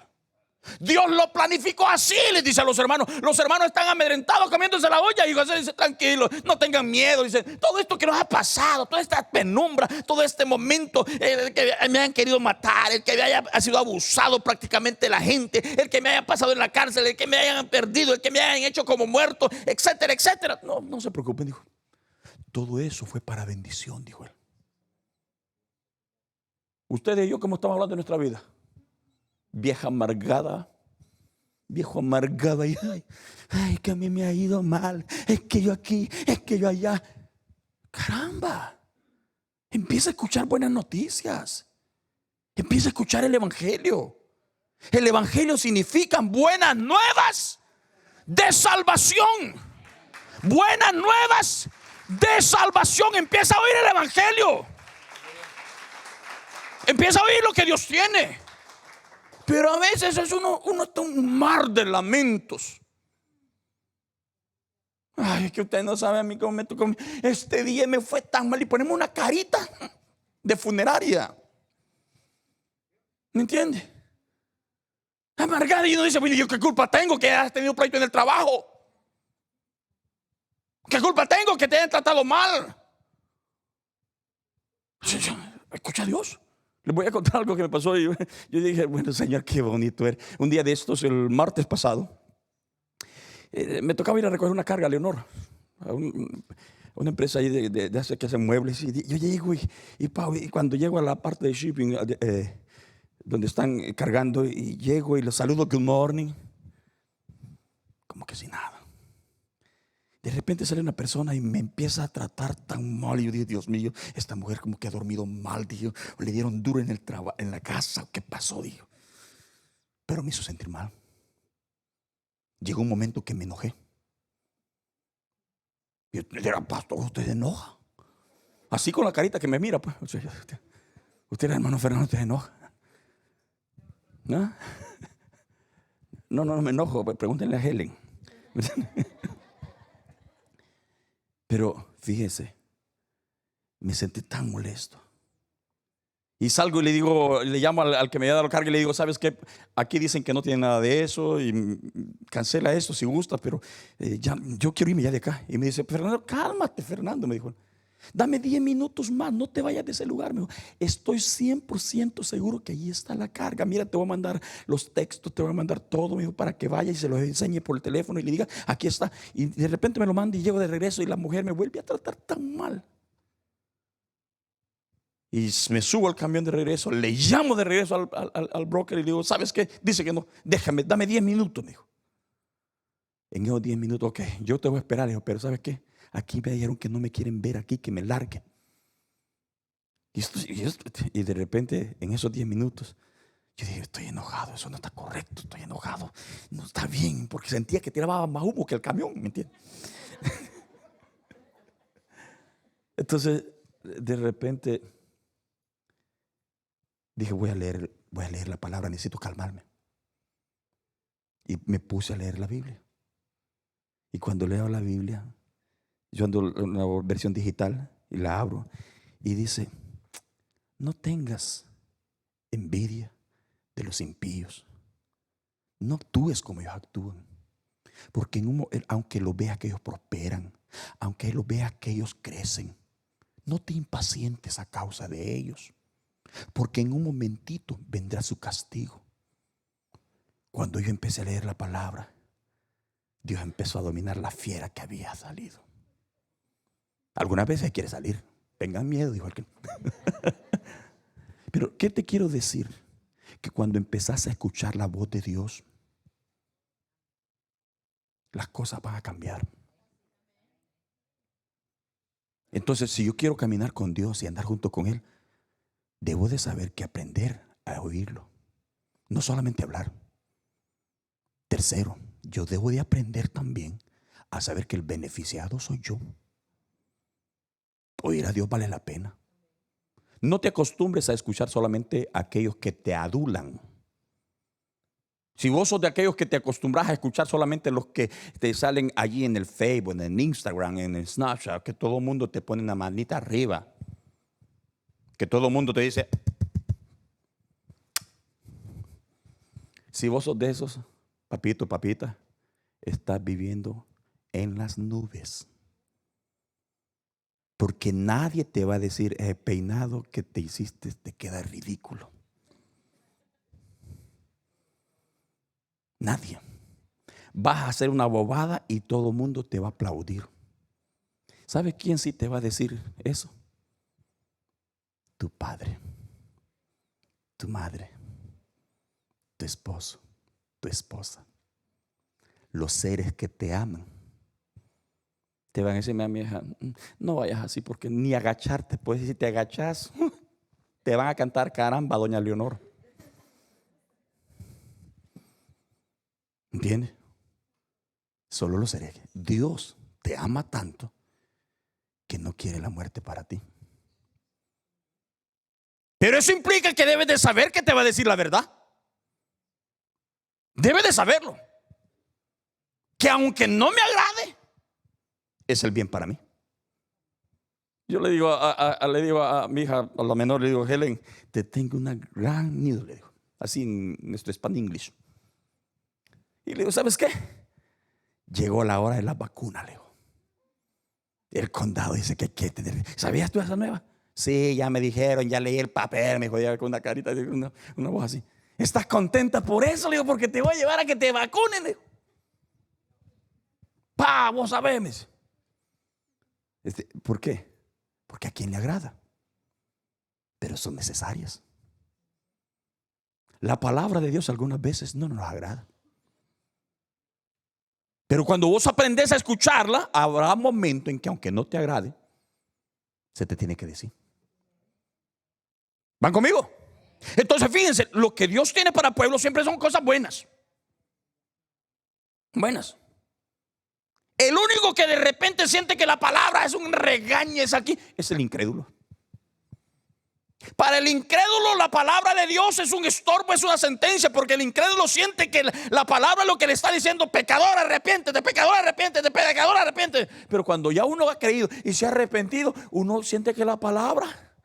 Dios lo planificó así, les dice a los hermanos. Los hermanos están amedrentados comiéndose la olla. Y José dice, tranquilo, no tengan miedo. Dice, todo esto que nos ha pasado, toda esta penumbra, todo este momento, el que me han querido matar, el que me haya sido abusado prácticamente la gente, el que me haya pasado en la cárcel, el que me hayan perdido, el que me hayan hecho como muerto, etcétera, etcétera. No se preocupen, dijo. Todo eso fue para bendición, dijo él. Ustedes y yo, ¿cómo estamos hablando de nuestra vida? Vieja amargada, viejo amargado, y ay, que a mí me ha ido mal, es que yo aquí, es que yo allá. Caramba, empieza Empieza a escuchar buenas noticias. Empieza a escuchar el evangelio. El evangelio significa buenas nuevas de salvación. Buenas nuevas de salvación. Empieza a oír el evangelio. Empieza a oír lo que Dios tiene. Pero a veces es uno está un mar de lamentos. Ay, es que usted no sabe a mí cómo me tocó. Este día me fue tan mal. Y ponemos una carita de funeraria. ¿Me entiende? Amargada. Y uno dice, bueno, ¿yo qué culpa tengo que hayas tenido pleito en el trabajo? ¿Qué culpa tengo que te hayan tratado mal? Escucha a Dios. Les voy a contar algo que me pasó. Yo dije, bueno, Señor, qué bonito eres. Un día de estos, el martes pasado, me tocaba ir a recoger una carga a Leonor, a una empresa ahí que hace muebles. Y yo llego y cuando llego a la parte de shipping, donde están cargando, y llego y los saludo, good morning, como que sin nada. De repente sale una persona y me empieza a tratar tan mal. Y yo digo, Dios mío, esta mujer como que ha dormido mal, digo, o le dieron duro en la casa, ¿qué pasó? Digo. Pero me hizo sentir mal. Llegó un momento que me enojé. Yo le dije, pastor, ¿usted se enoja? Así con la carita que me mira, pues. Usted, hermano Fernando, ¿usted se enoja? ¿No? No me enojo, pregúntenle a Helen. Pero fíjese, me sentí tan molesto. Y salgo y le digo, le llamo al que me había dado la carga y le digo, ¿sabes qué? Aquí dicen que no tiene nada de eso y cancela esto si gusta, pero yo quiero irme ya de acá. Y me dice, Fernando, cálmate, Fernando, me dijo. Dame 10 minutos más, no te vayas de ese lugar. Me dijo, estoy 100% seguro que ahí está la carga. Mira, te voy a mandar los textos, te voy a mandar todo, me dijo, para que vaya y se los enseñe por el teléfono y le diga, aquí está. Y de repente me lo manda y llego de regreso y la mujer me vuelve a tratar tan mal. Y me subo al camión de regreso, le llamo de regreso al broker y le digo, ¿sabes qué? Dice que no, déjame, dame 10 minutos, me dijo. En esos 10 minutos, ok, yo te voy a esperar, le digo, pero ¿sabes qué? Aquí me dijeron que no me quieren ver aquí, que me larguen. Y de repente, en esos 10 minutos, yo dije, estoy enojado, eso no está correcto, estoy enojado, no está bien, porque sentía que tiraba más humo que el camión, ¿me entiendes? Entonces, de repente, dije, voy a leer la palabra, necesito calmarme. Y me puse a leer la Biblia. Y cuando leo la Biblia, yo ando en una versión digital y la abro y dice, no tengas envidia de los impíos. No actúes como ellos actúan. Porque aunque lo vea que ellos prosperan, aunque lo vea que ellos crecen, no te impacientes a causa de ellos. Porque en un momentito vendrá su castigo. Cuando yo empecé a leer la palabra, Dios empezó a dominar la fiera que había salido. Algunas veces quiere salir. Tengan miedo, dijo aquel. Pero ¿qué te quiero decir? Que cuando empezás a escuchar la voz de Dios, las cosas van a cambiar. Entonces, si yo quiero caminar con Dios y andar junto con Él, debo de saber que aprender a oírlo. No solamente hablar. Tercero, yo debo de aprender también a saber que el beneficiado soy yo. Oír a Dios vale la pena. No te acostumbres a escuchar solamente a aquellos que te adulan. Si vos sos de aquellos que te acostumbras a escuchar solamente los que te salen allí en el Facebook, en el Instagram, en el Snapchat, que todo el mundo te pone una manita arriba, que todo el mundo te dice, si vos sos de esos, papito, papita, estás viviendo en las nubes. Porque nadie te va a decir, el peinado que te hiciste te queda ridículo. Nadie. Vas a hacer una bobada y todo el mundo te va a aplaudir. ¿Sabe quién sí te va a decir eso? Tu padre, tu madre, tu esposo, tu esposa. Los seres que te aman Te van a decir a mi hija, no vayas así porque ni agacharte. Pues si te agachas, te van a cantar caramba, doña Leonor. ¿Entiendes? Solo lo seré. Dios te ama tanto que no quiere la muerte para ti. Pero eso implica que debes de saber que te va a decir la verdad. Debes de saberlo. Que aunque no me agrade, es el bien para mí. Yo le digo a mi hija, a la menor, le digo, Helen, te tengo una gran nido, le digo, así en nuestro Spanish English. Y le digo, ¿sabes qué? Llegó la hora de la vacuna, le digo. El condado dice que hay que tener. ¿Sabías tú esa nueva? Sí, ya me dijeron, ya leí el papel, me dijo, ya con una carita, una voz así. ¿Estás contenta por eso? Le digo, porque te voy a llevar a que te vacunen, le digo. Vos sabés. ¿Por qué? Porque a quién le agrada. Pero son necesarias. La palabra de Dios algunas veces no nos agrada. Pero cuando vos aprendes a escucharla, habrá un momento en que aunque no te agrade, se te tiene que decir. ¿Van conmigo? Entonces fíjense, lo que Dios tiene para el pueblo siempre son cosas buenas. Buenas. El único que de repente siente que la palabra es un regañez aquí es el incrédulo. Para el incrédulo la palabra de Dios es un estorbo, es una sentencia, porque el incrédulo siente que la palabra es lo que le está diciendo: pecador, arrepiéntete, pecador, arrepiéntete, pecador, arrepiéntete. Pero cuando ya uno ha creído y se ha arrepentido, uno siente que la palabra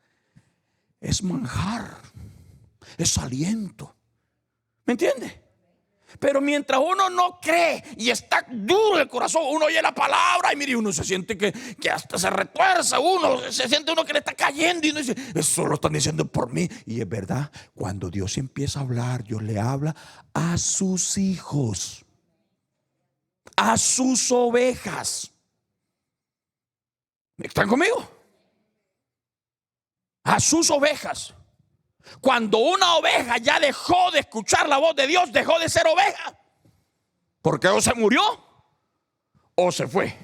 es manjar, es aliento. ¿Me entiende? Pero mientras uno no cree y está duro el corazón, uno oye la palabra y mire, uno se siente que hasta se retuerza, uno se siente uno que le está cayendo y uno dice, eso lo están diciendo por mí. Y es verdad, cuando Dios empieza a hablar, Dios le habla a sus hijos, a sus ovejas. ¿Están conmigo? A sus ovejas. Cuando una oveja ya dejó de escuchar la voz de Dios, dejó de ser oveja, porque o se murió o se fue.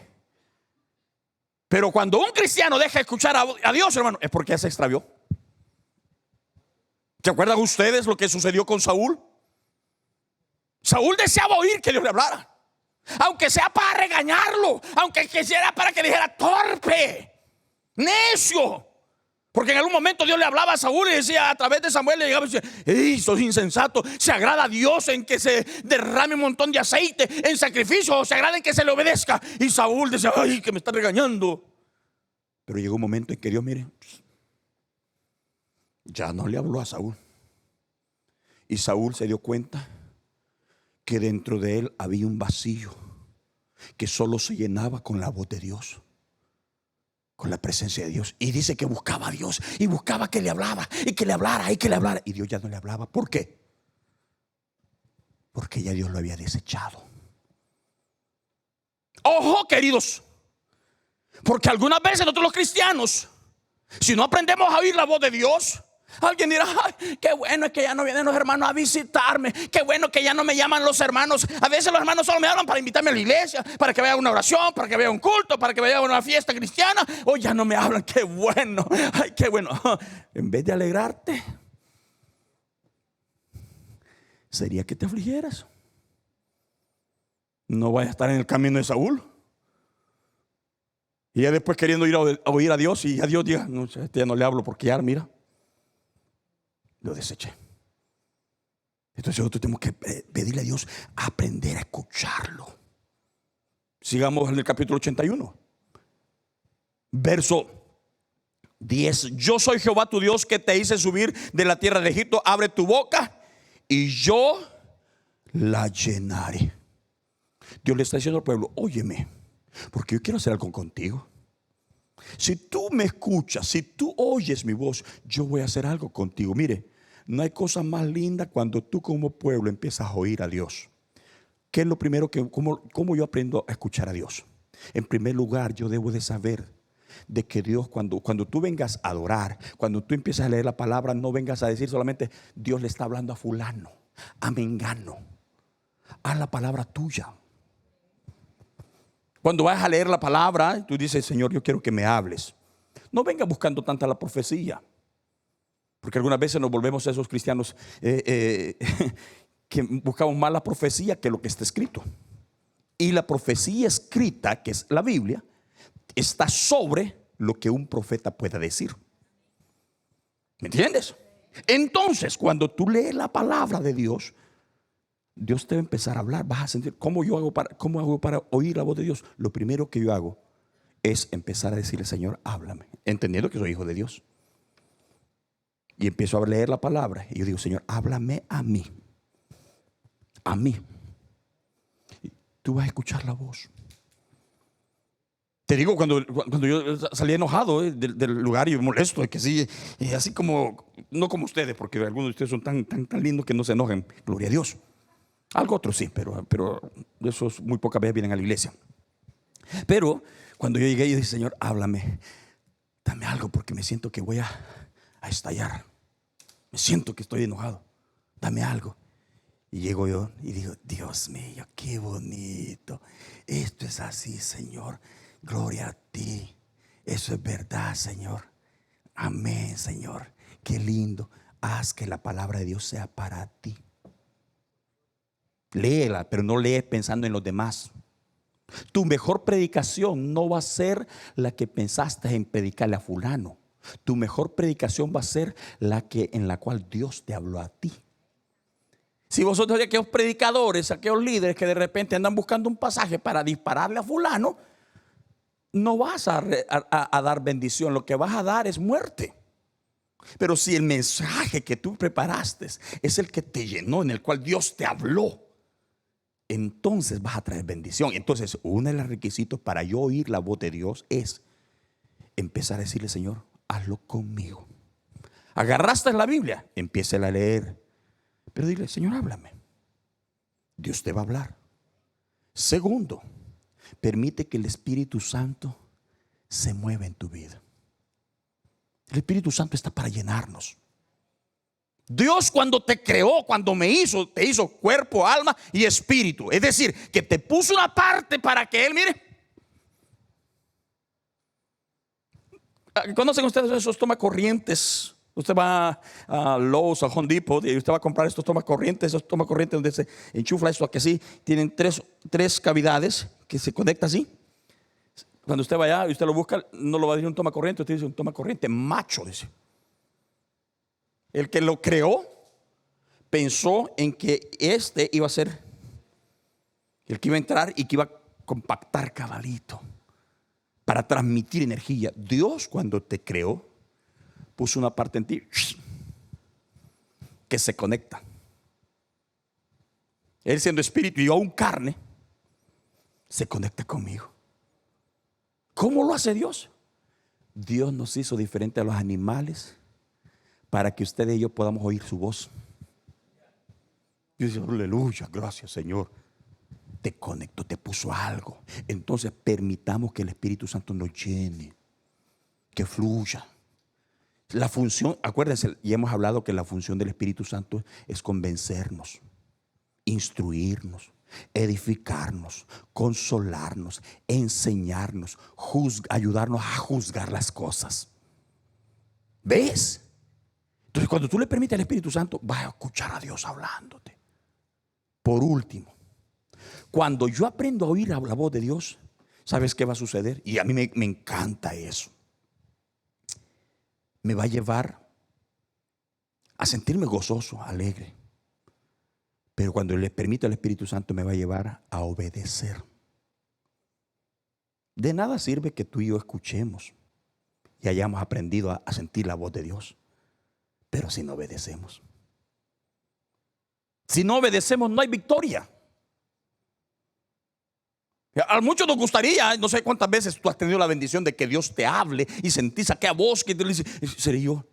Pero cuando un cristiano deja de escuchar a Dios, hermano, es porque ya se extravió. ¿Se acuerdan ustedes lo que sucedió con Saúl? Saúl deseaba oír que Dios le hablara, aunque sea para regañarlo, aunque quisiera para que le dijera torpe, necio. Porque en algún momento Dios le hablaba a Saúl y decía, a través de Samuel le llegaba y decía, ¡ey, sos insensato! ¿Se agrada a Dios en que se derrame un montón de aceite en sacrificio, o se agrada en que se le obedezca? Y Saúl decía, ¡ay, que me está regañando! Pero llegó un momento en que Dios, mire, ya no le habló a Saúl. Y Saúl se dio cuenta que dentro de él había un vacío que solo se llenaba con la voz de Dios, con la presencia de Dios. Y dice que buscaba a Dios y buscaba que le hablara y que le hablara y que le hablara. Y Dios ya no le hablaba. ¿Por qué? Porque ya Dios lo había desechado. Ojo, queridos, porque algunas veces nosotros los cristianos, si no aprendemos a oír la voz de Dios, alguien dirá, ay, qué bueno es que ya no vienen los hermanos a visitarme, qué bueno que ya no me llaman los hermanos. A veces los hermanos solo me hablan para invitarme a la iglesia, para que vaya a una oración, para que vaya a un culto, para que vaya a una fiesta cristiana. O ya no me hablan, qué bueno, ay, qué bueno. En vez de alegrarte, sería que te afligieras. No vayas a estar en el camino de Saúl y ya después queriendo ir a oír a Dios, y a Dios diga, no, ya no le hablo porque ya, mira, lo deseché. Entonces nosotros tenemos que pedirle a Dios aprender a escucharlo. Sigamos en el capítulo 81, verso 10. Yo soy Jehová tu Dios, que te hice subir de la tierra de Egipto. Abre tu boca y yo la llenaré. Dios le está diciendo al pueblo, óyeme, porque yo quiero hacer algo contigo. Si tú me escuchas, si tú oyes mi voz, yo voy a hacer algo contigo. Mire, no hay cosa más linda cuando tú como pueblo empiezas a oír a Dios. ¿Qué es lo primero cómo yo aprendo a escuchar a Dios? En primer lugar, yo debo de saber de que Dios, cuando tú vengas a adorar, cuando tú empiezas a leer la palabra, no vengas a decir solamente Dios le está hablando a fulano, a mengano. Haz la palabra tuya. Cuando vas a leer la palabra, tú dices, Señor, yo quiero que me hables. No vengas buscando tanta la profecía. Porque algunas veces nos volvemos esos cristianos que buscamos más la profecía que lo que está escrito. Y la profecía escrita, que es la Biblia, está sobre lo que un profeta pueda decir. ¿Me entiendes? Entonces, cuando tú lees la palabra de Dios, Dios te va a empezar a hablar. Vas a sentir, ¿cómo hago para oír la voz de Dios? Lo primero que yo hago es empezar a decirle, Señor, háblame, entendiendo que soy hijo de Dios. Y empiezo a leer la palabra y yo digo, Señor, háblame a mí. A mí. Y tú vas a escuchar la voz. Te digo, cuando yo salí enojado del lugar y molesto, es que sí, así como, no como ustedes, porque algunos de ustedes son tan lindos que no se enojen, gloria a Dios. Algo otro sí, pero esos muy pocas veces vienen a la iglesia. Pero cuando yo llegué, yo dije, Señor, háblame, dame algo, porque me siento que voy a estallar. Me siento que estoy enojado, dame algo. Y llego yo y digo, Dios mío, qué bonito. Esto es así, Señor. Gloria a ti. Eso es verdad, Señor. Amén, Señor. Qué lindo. Haz que la palabra de Dios sea para ti. Léela, pero no lees pensando en los demás. Tu mejor predicación no va a ser la que pensaste en predicarle a fulano. Tu mejor predicación va a ser en la cual Dios te habló a ti. Si vosotros aquellos predicadores, aquellos líderes que de repente andan buscando un pasaje para dispararle a fulano, no vas a dar bendición. Lo que vas a dar es muerte. Pero si el mensaje que tú preparaste es el que te llenó, en el cual Dios te habló, entonces vas a traer bendición. Entonces uno de los requisitos para yo oír la voz de Dios es empezar a decirle, Señor, hazlo conmigo. Agarraste la Biblia, empieza a leer, pero dile, Señor, háblame. Dios te va a hablar. Segundo, permite que el Espíritu Santo se mueva en tu vida. El Espíritu Santo está para llenarnos. Dios, cuando te creó, cuando me hizo, te hizo cuerpo, alma y espíritu. Es decir, que te puso una parte para que Él, mire. ¿Conocen ustedes esos tomacorrientes? Usted va a Lowe's, a Home Depot, y usted va a comprar estos tomacorrientes. Esos tomacorrientes donde se enchufla esto aquí así. Tienen tres cavidades que se conectan así. Cuando usted va allá y usted lo busca, no lo va a decir un tomacorriente, usted dice un tomacorriente macho, dice. El que lo creó pensó en que este iba a ser el que iba a entrar y que iba a compactar cabalito para transmitir energía. Dios, cuando te creó, puso una parte en ti que se conecta. Él, siendo espíritu y yo aún carne, se conecta conmigo. ¿Cómo lo hace Dios? Dios nos hizo diferente a los animales para que ustedes y yo podamos oír su voz. Yo digo, aleluya, gracias, Señor. Te conectó, te puso algo. Entonces permitamos que el Espíritu Santo nos llene, que fluya. La función, acuérdense, y hemos hablado que la función del Espíritu Santo es convencernos, instruirnos, edificarnos, consolarnos, enseñarnos, ayudarnos a juzgar las cosas. ¿Ves? Entonces, cuando tú le permites al Espíritu Santo, vas a escuchar a Dios hablándote. Por último, cuando yo aprendo a oír la voz de Dios, ¿sabes qué va a suceder? Y a mí me encanta eso. Me va a llevar a sentirme gozoso, alegre. Pero cuando le permito al Espíritu Santo, me va a llevar a obedecer. De nada sirve que tú y yo escuchemos y hayamos aprendido a sentir la voz de Dios, pero si no obedecemos. Si no obedecemos, no hay victoria. A muchos nos gustaría, no sé cuántas veces tú has tenido la bendición de que Dios te hable y sentís aquella voz que te dice, ¿seré yo?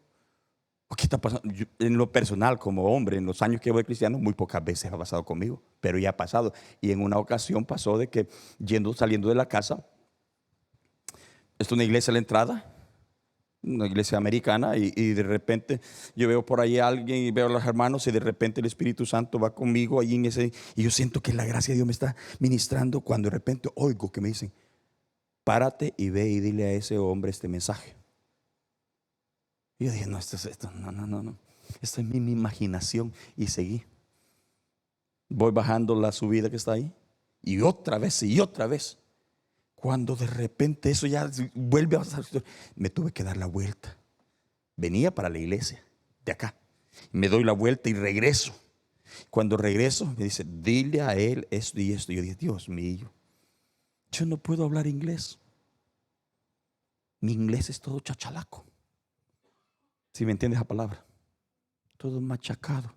¿Qué está pasando? Yo, en lo personal, como hombre, en los años que voy cristiano, muy pocas veces ha pasado conmigo, pero ya ha pasado. Y en una ocasión pasó de que saliendo de la casa, es una iglesia a la entrada, una iglesia americana, y de repente yo veo por ahí a alguien y veo a los hermanos, y de repente el Espíritu Santo va conmigo allí y yo siento que la gracia de Dios me está ministrando, cuando de repente oigo que me dicen, párate y ve y dile a ese hombre este mensaje. Y yo dije, no, no. Esto es mi imaginación. Y seguí. Voy bajando la subida que está ahí. Y otra vez, y otra vez. Cuando de repente eso ya vuelve a pasar, me tuve que dar la vuelta. Venía para la iglesia, de acá. Me doy la vuelta y regreso. Cuando regreso, me dice, dile a él esto y esto. Yo dije, Dios mío, yo no puedo hablar inglés. Mi inglés es todo chachalaco. ¿Sí me entiendes esa palabra? Todo machacado.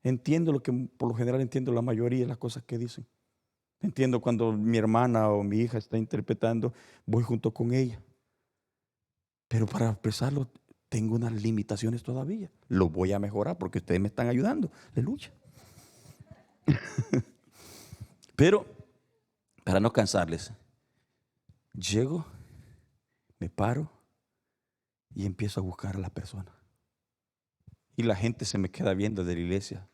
Entiendo lo que por lo general entiendo la mayoría de las cosas que dicen. Entiendo cuando mi hermana o mi hija está interpretando, voy junto con ella. Pero para expresarlo tengo unas limitaciones todavía. Lo voy a mejorar porque ustedes me están ayudando. Aleluya. Pero para no cansarles, llego, me paro y empiezo a buscar a la persona. Y la gente se me queda viendo de la iglesia.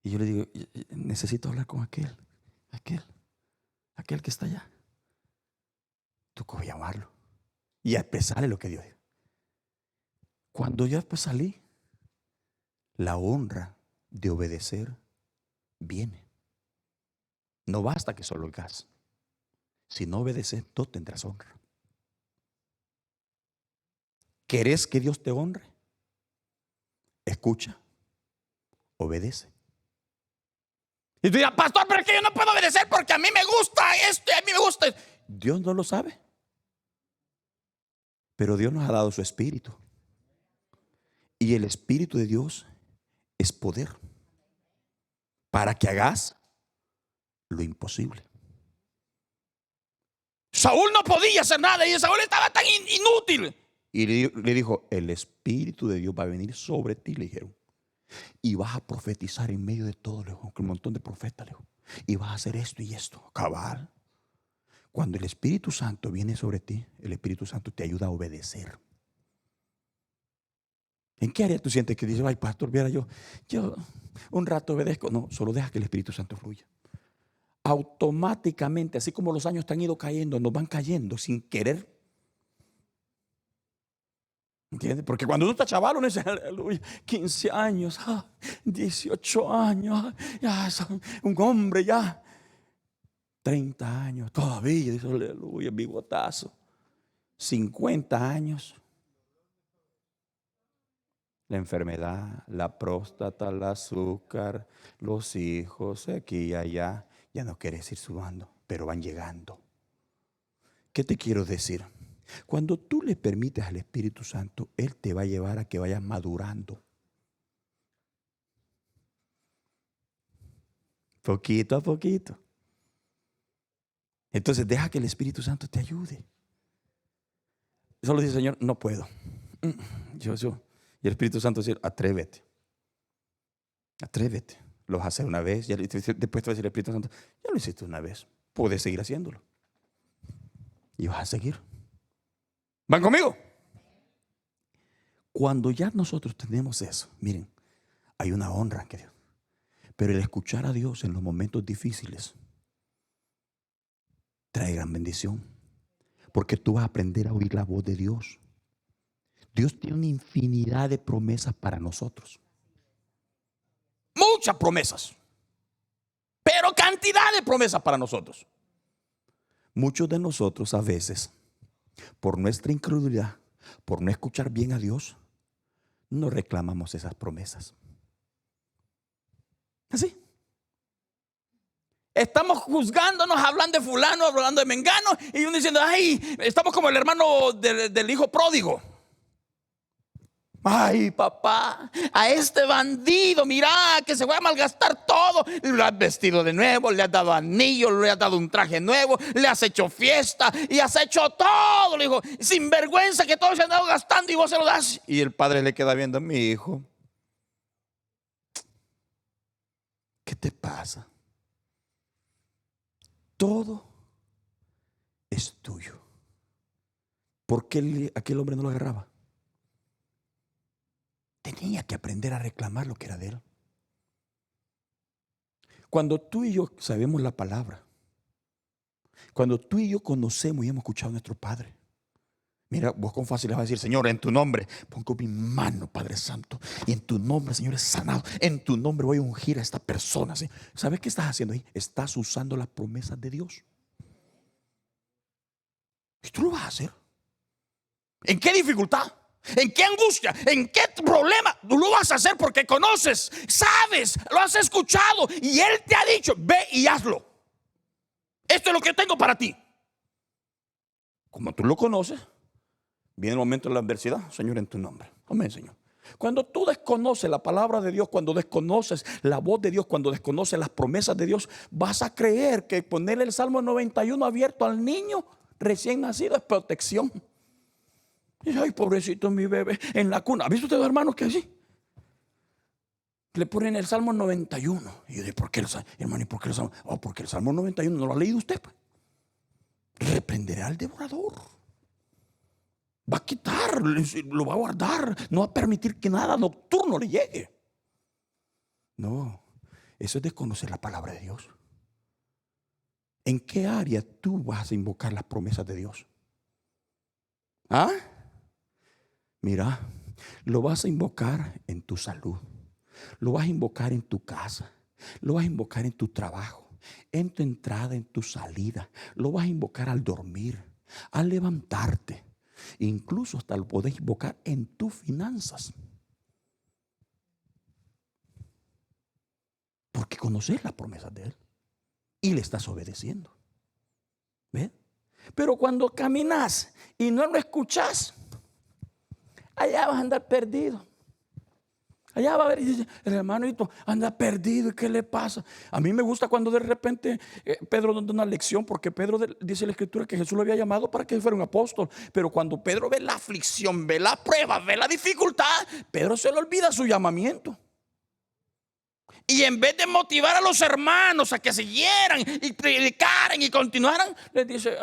Y yo le digo, necesito hablar con aquel que está allá. Tocó llamarlo y a expresarle lo que Dios dijo. Cuando yo después salí, la honra de obedecer viene. No basta que solo oigas. Si no obedeces, no tendrás honra. ¿Querés que Dios te honre? Escucha, obedece. Y tú dirás, pastor, pero es que yo no puedo obedecer porque a mí me gusta esto y a mí me gusta esto. Dios no lo sabe. Pero Dios nos ha dado su espíritu. Y el espíritu de Dios es poder para que hagas lo imposible. Saúl no podía hacer nada y Saúl estaba tan inútil. Y le dijo, el espíritu de Dios va a venir sobre ti, le dijeron. Y vas a profetizar en medio de todo, le dijo, un montón de profetas, le dijo. Y vas a hacer esto y esto, cabal. Cuando el Espíritu Santo viene sobre ti, el Espíritu Santo te ayuda a obedecer. ¿En qué área tú sientes que dices, ay, pastor, viera yo un rato obedezco? No, solo deja que el Espíritu Santo fluya. Automáticamente, así como los años te han ido cayendo, nos van cayendo sin querer. ¿Entiendes? Porque cuando uno está chaval, uno dice, aleluya, 15 años, 18 años, ya soy un hombre ya. 30 años, todavía, dice, aleluya, bigotazo. 50 años. La enfermedad, la próstata, el azúcar, los hijos, aquí y allá. Ya no quieres ir sudando, pero van llegando. ¿Qué te quiero decir? Cuando tú le permites al Espíritu Santo, Él te va a llevar a que vayas madurando. Poquito a poquito. Entonces deja que el Espíritu Santo te ayude. Solo dice, Señor, no puedo. Y el Espíritu Santo dice, atrévete. Atrévete. Lo vas a hacer una vez. Después te va a decir el Espíritu Santo, ya lo hiciste una vez. Puedes seguir haciéndolo. Y vas a seguir. ¿Van conmigo? Cuando ya nosotros tenemos eso, miren, hay una honra que Dios. Pero el escuchar a Dios en los momentos difíciles trae gran bendición. Porque tú vas a aprender a oír la voz de Dios. Dios tiene una infinidad de promesas para nosotros. Muchas promesas. Pero cantidad de promesas para nosotros. Muchos de nosotros a veces, por nuestra incredulidad, por no escuchar bien a Dios, no reclamamos esas promesas. Así. Estamos juzgándonos, hablando de fulano, hablando de mengano, y uno diciendo, ay, estamos como el hermano del hijo pródigo. Ay, papá, a este bandido, mira, que se va a malgastar todo. Lo has vestido de nuevo, le has dado anillo, le has dado un traje nuevo, le has hecho fiesta y has hecho todo. Le dijo, sin vergüenza que todo se han dado gastando y vos se lo das. Y el padre le queda viendo, mi hijo, ¿qué te pasa? Todo es tuyo. ¿Por qué aquel hombre no lo agarraba? Tenía que aprender a reclamar lo que era de él. Cuando tú y yo sabemos la palabra, Cuando tú y yo conocemos y hemos escuchado a nuestro Padre, mira, vos con facilidad vas a decir: Señor, en tu nombre pongo mi mano, Padre Santo, y en tu nombre, Señor, es sanado. En tu nombre voy a ungir a esta persona, ¿sí? ¿Sabes qué estás haciendo ahí? Estás usando las promesas de Dios. Y tú lo vas a hacer. ¿En qué dificultad? ¿En qué angustia? ¿En qué problema? Tú lo vas a hacer porque conoces, sabes, lo has escuchado y Él te ha dicho: ve y hazlo. Esto es lo que tengo para ti. Como tú lo conoces, viene el momento de la adversidad. Señor, en tu nombre. Amén, Señor. Cuando tú desconoces la palabra de Dios, cuando desconoces la voz de Dios, cuando desconoces las promesas de Dios, vas a creer que ponerle el Salmo 91 abierto al niño recién nacido es protección. Y ay, pobrecito mi bebé en la cuna. ¿Ha visto usted, hermanos, que así? Le ponen el Salmo 91. Y yo digo: ¿por qué el Salmo? Hermano, ¿y por qué el Salmo? Oh, porque el Salmo 91 no lo ha leído usted, pues. Reprenderá al devorador. Va a quitar, lo va a guardar. No va a permitir que nada nocturno le llegue. No, eso es desconocer la palabra de Dios. ¿En qué área tú vas a invocar las promesas de Dios? ¿Ah? Mira, lo vas a invocar en tu salud. Lo vas a invocar en tu casa. Lo vas a invocar en tu trabajo, en tu entrada, en tu salida. Lo vas a invocar al dormir, al levantarte. Incluso hasta lo podés invocar en tus finanzas. Porque conoces las promesas de Él y le estás obedeciendo. ¿Ves? Pero cuando caminas y no lo escuchas, allá vas a andar perdido. Allá va a ver y dice: el hermanito anda perdido, ¿y qué le pasa? A mí me gusta cuando de repente Pedro nos da una lección, porque Pedro dice la escritura que Jesús lo había llamado para que fuera un apóstol. Pero cuando Pedro ve la aflicción, ve la prueba, ve la dificultad, Pedro se le olvida su llamamiento. Y en vez de motivar a los hermanos a que siguieran y predicaran y continuaran, les dice: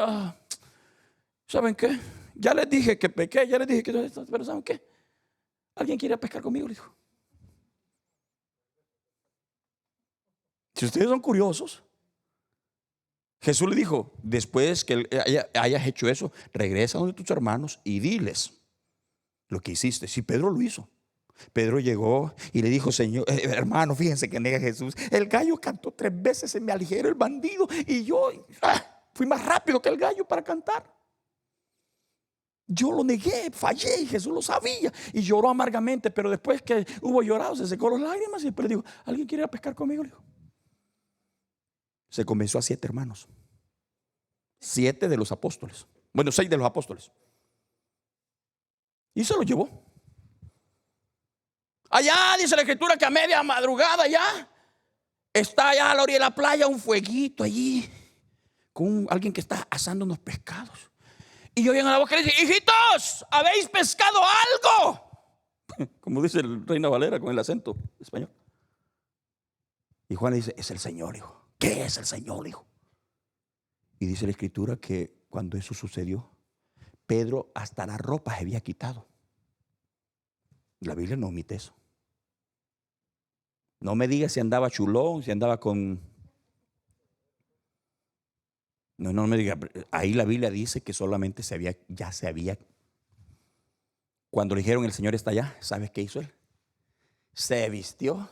¿saben qué? Ya les dije que pequé, ya les dije que... Pero ¿saben qué? ¿Alguien quiere pescar conmigo? Le dijo. Si ustedes son curiosos, Jesús le dijo: después que hayas hecho eso, regresa donde tus hermanos y diles lo que hiciste. Si Pedro lo hizo. Pedro llegó y le dijo: Señor, hermano, fíjense que nega Jesús. El gallo cantó 3 veces, se me aligeró el bandido y yo fui más rápido que el gallo para cantar. Yo lo negué, fallé, y Jesús lo sabía y lloró amargamente. Pero después que hubo llorado, se secó las lágrimas y después le dijo: ¿alguien quiere ir a pescar conmigo? Le dijo. Se convenció a 7 hermanos. 7 de los apóstoles. Bueno, 6 de los apóstoles. Y se lo llevó. Allá dice la escritura que a media madrugada ya está allá a la orilla de la playa un fueguito allí con alguien que está asando unos pescados. Y oyen a la voz que dice: hijitos, ¿habéis pescado algo? Como dice el Reina Valera con el acento español. Y Juan le dice: es el Señor, hijo. ¿Qué es el Señor, hijo? Y dice la escritura que cuando eso sucedió, Pedro hasta la ropa se había quitado. La Biblia no omite eso. No me digas si andaba chulón, si andaba con... No me diga. Ahí la Biblia dice que solamente ya se había. Cuando le dijeron: el Señor está allá, ¿sabes qué hizo él? Se vistió,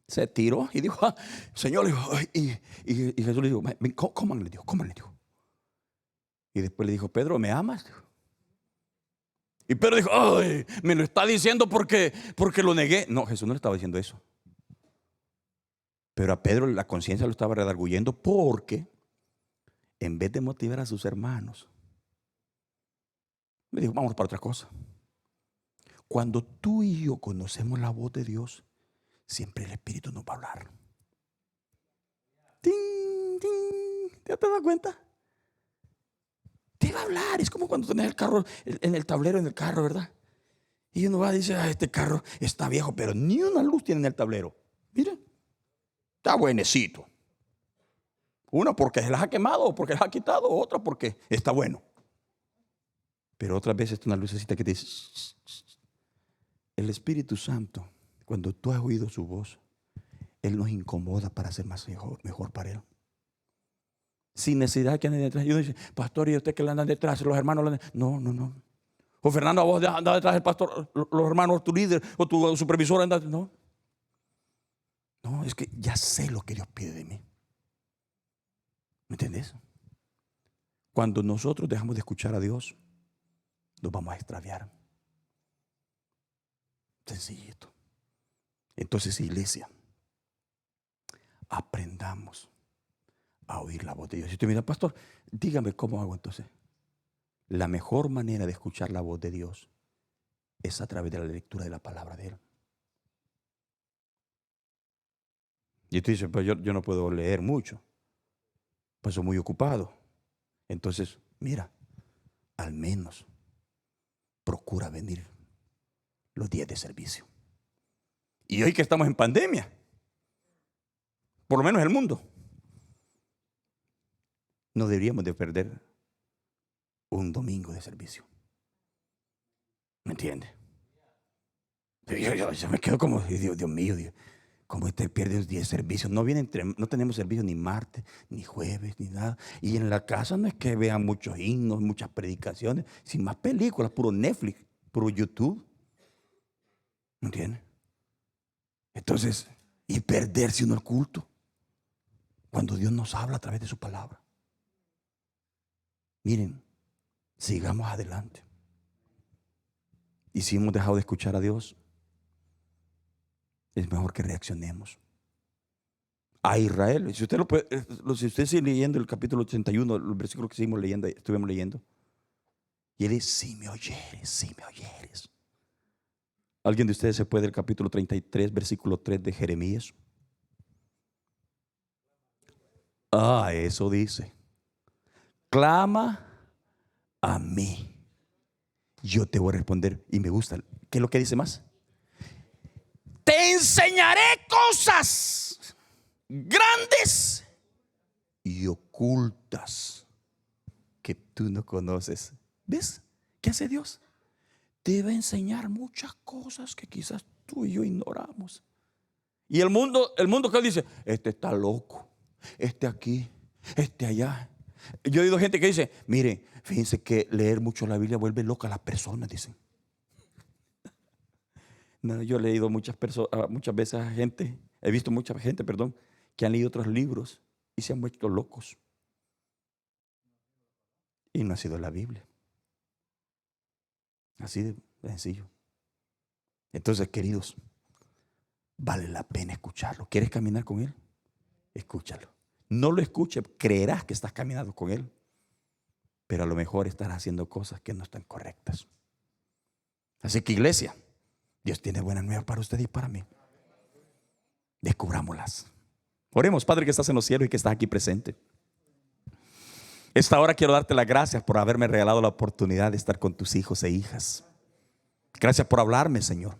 se tiró y dijo: Señor, y Jesús le dijo: ¿cómo le dijo? ¿Cómo le dijo? Y después le dijo: Pedro, ¿me amas? Y Pedro dijo: ay, me lo está diciendo porque lo negué. No, Jesús no le estaba diciendo eso. Pero a Pedro la conciencia lo estaba redarguyendo, porque en vez de motivar a sus hermanos, le dijo: vamos para otra cosa. Cuando tú y yo conocemos la voz de Dios, siempre el Espíritu nos va a hablar. ¡Ting, ting! ¿Te das cuenta? Te va a hablar. Es como cuando tenés el carro en el tablero, en el carro, ¿verdad? Y uno va y dice: este carro está viejo, pero ni una luz tiene en el tablero. Mira, está buenecito. Una porque se las ha quemado, o porque se las ha quitado, otra porque está bueno. Pero otras veces está una lucecita que te dice: shh, shh, shh. El Espíritu Santo, cuando tú has oído su voz, Él nos incomoda para ser mejor para Él. sin necesidad que anden detrás. Y uno dice, pastor, ¿y usted que le andan detrás? Los hermanos le andan. No, no, no. O Fernando, a vos anda detrás del pastor, los hermanos, tu líder o tu supervisor anda. No. No, es que ya sé lo que Dios pide de mí. ¿Me entiendes? Cuando nosotros dejamos de escuchar a Dios, nos vamos a extraviar. Sencillito. Entonces, iglesia, aprendamos a oír la voz de Dios. Si usted mira, pastor, dígame cómo hago entonces. La mejor manera de escuchar la voz de Dios es a través de la lectura de la palabra de Él. Y usted dice, pues yo no puedo leer mucho, pues soy muy ocupado. Entonces, mira, al menos procura venir los días de servicio. Y hoy que estamos en pandemia, por lo menos el mundo, no deberíamos de perder un domingo de servicio. ¿Me entiende? Yo me quedo como, Dios mío, como usted pierde los 10 servicios. No tenemos servicio ni martes, ni jueves, ni nada. Y en la casa no es que vean muchos himnos, muchas predicaciones, sin más películas, puro Netflix, puro YouTube. ¿Me entiende? Entonces, y perderse uno el culto cuando Dios nos habla a través de su palabra. Miren, sigamos adelante. Y si hemos dejado de escuchar a Dios, es mejor que reaccionemos. A Israel, si usted sigue leyendo el capítulo 81, el versículo que estuvimos leyendo, y él dice, si me oyeres. ¿Alguien de ustedes se puede el capítulo 33, versículo 3 de Jeremías? Eso dice, clama a mí, yo te voy a responder. Y me gusta, ¿qué es lo que dice más? Te enseñaré cosas grandes y ocultas que tú no conoces. ¿Ves? ¿Qué hace Dios? Te va a enseñar muchas cosas que quizás tú y yo ignoramos. Y el mundo que dice, este está loco, este aquí, este allá. Yo he oído gente que dice, mire, fíjense que leer mucho la Biblia vuelve loca a las personas, dicen. No, yo he leído muchas veces a gente, he visto mucha gente, que han leído otros libros y se han vuelto locos. Y no ha sido la Biblia. Así de sencillo. Entonces, queridos, vale la pena escucharlo. ¿Quieres caminar con Él? Escúchalo. No lo escuches, creerás que estás caminando con Él, pero a lo mejor estás haciendo cosas que no están correctas. Así que, iglesia, Dios tiene buenas nuevas para usted y para mí. Descubrámoslas. Oremos. Padre que estás en los cielos y que estás aquí presente, esta hora quiero darte las gracias por haberme regalado la oportunidad de estar con tus hijos e hijas. Gracias por hablarme, Señor.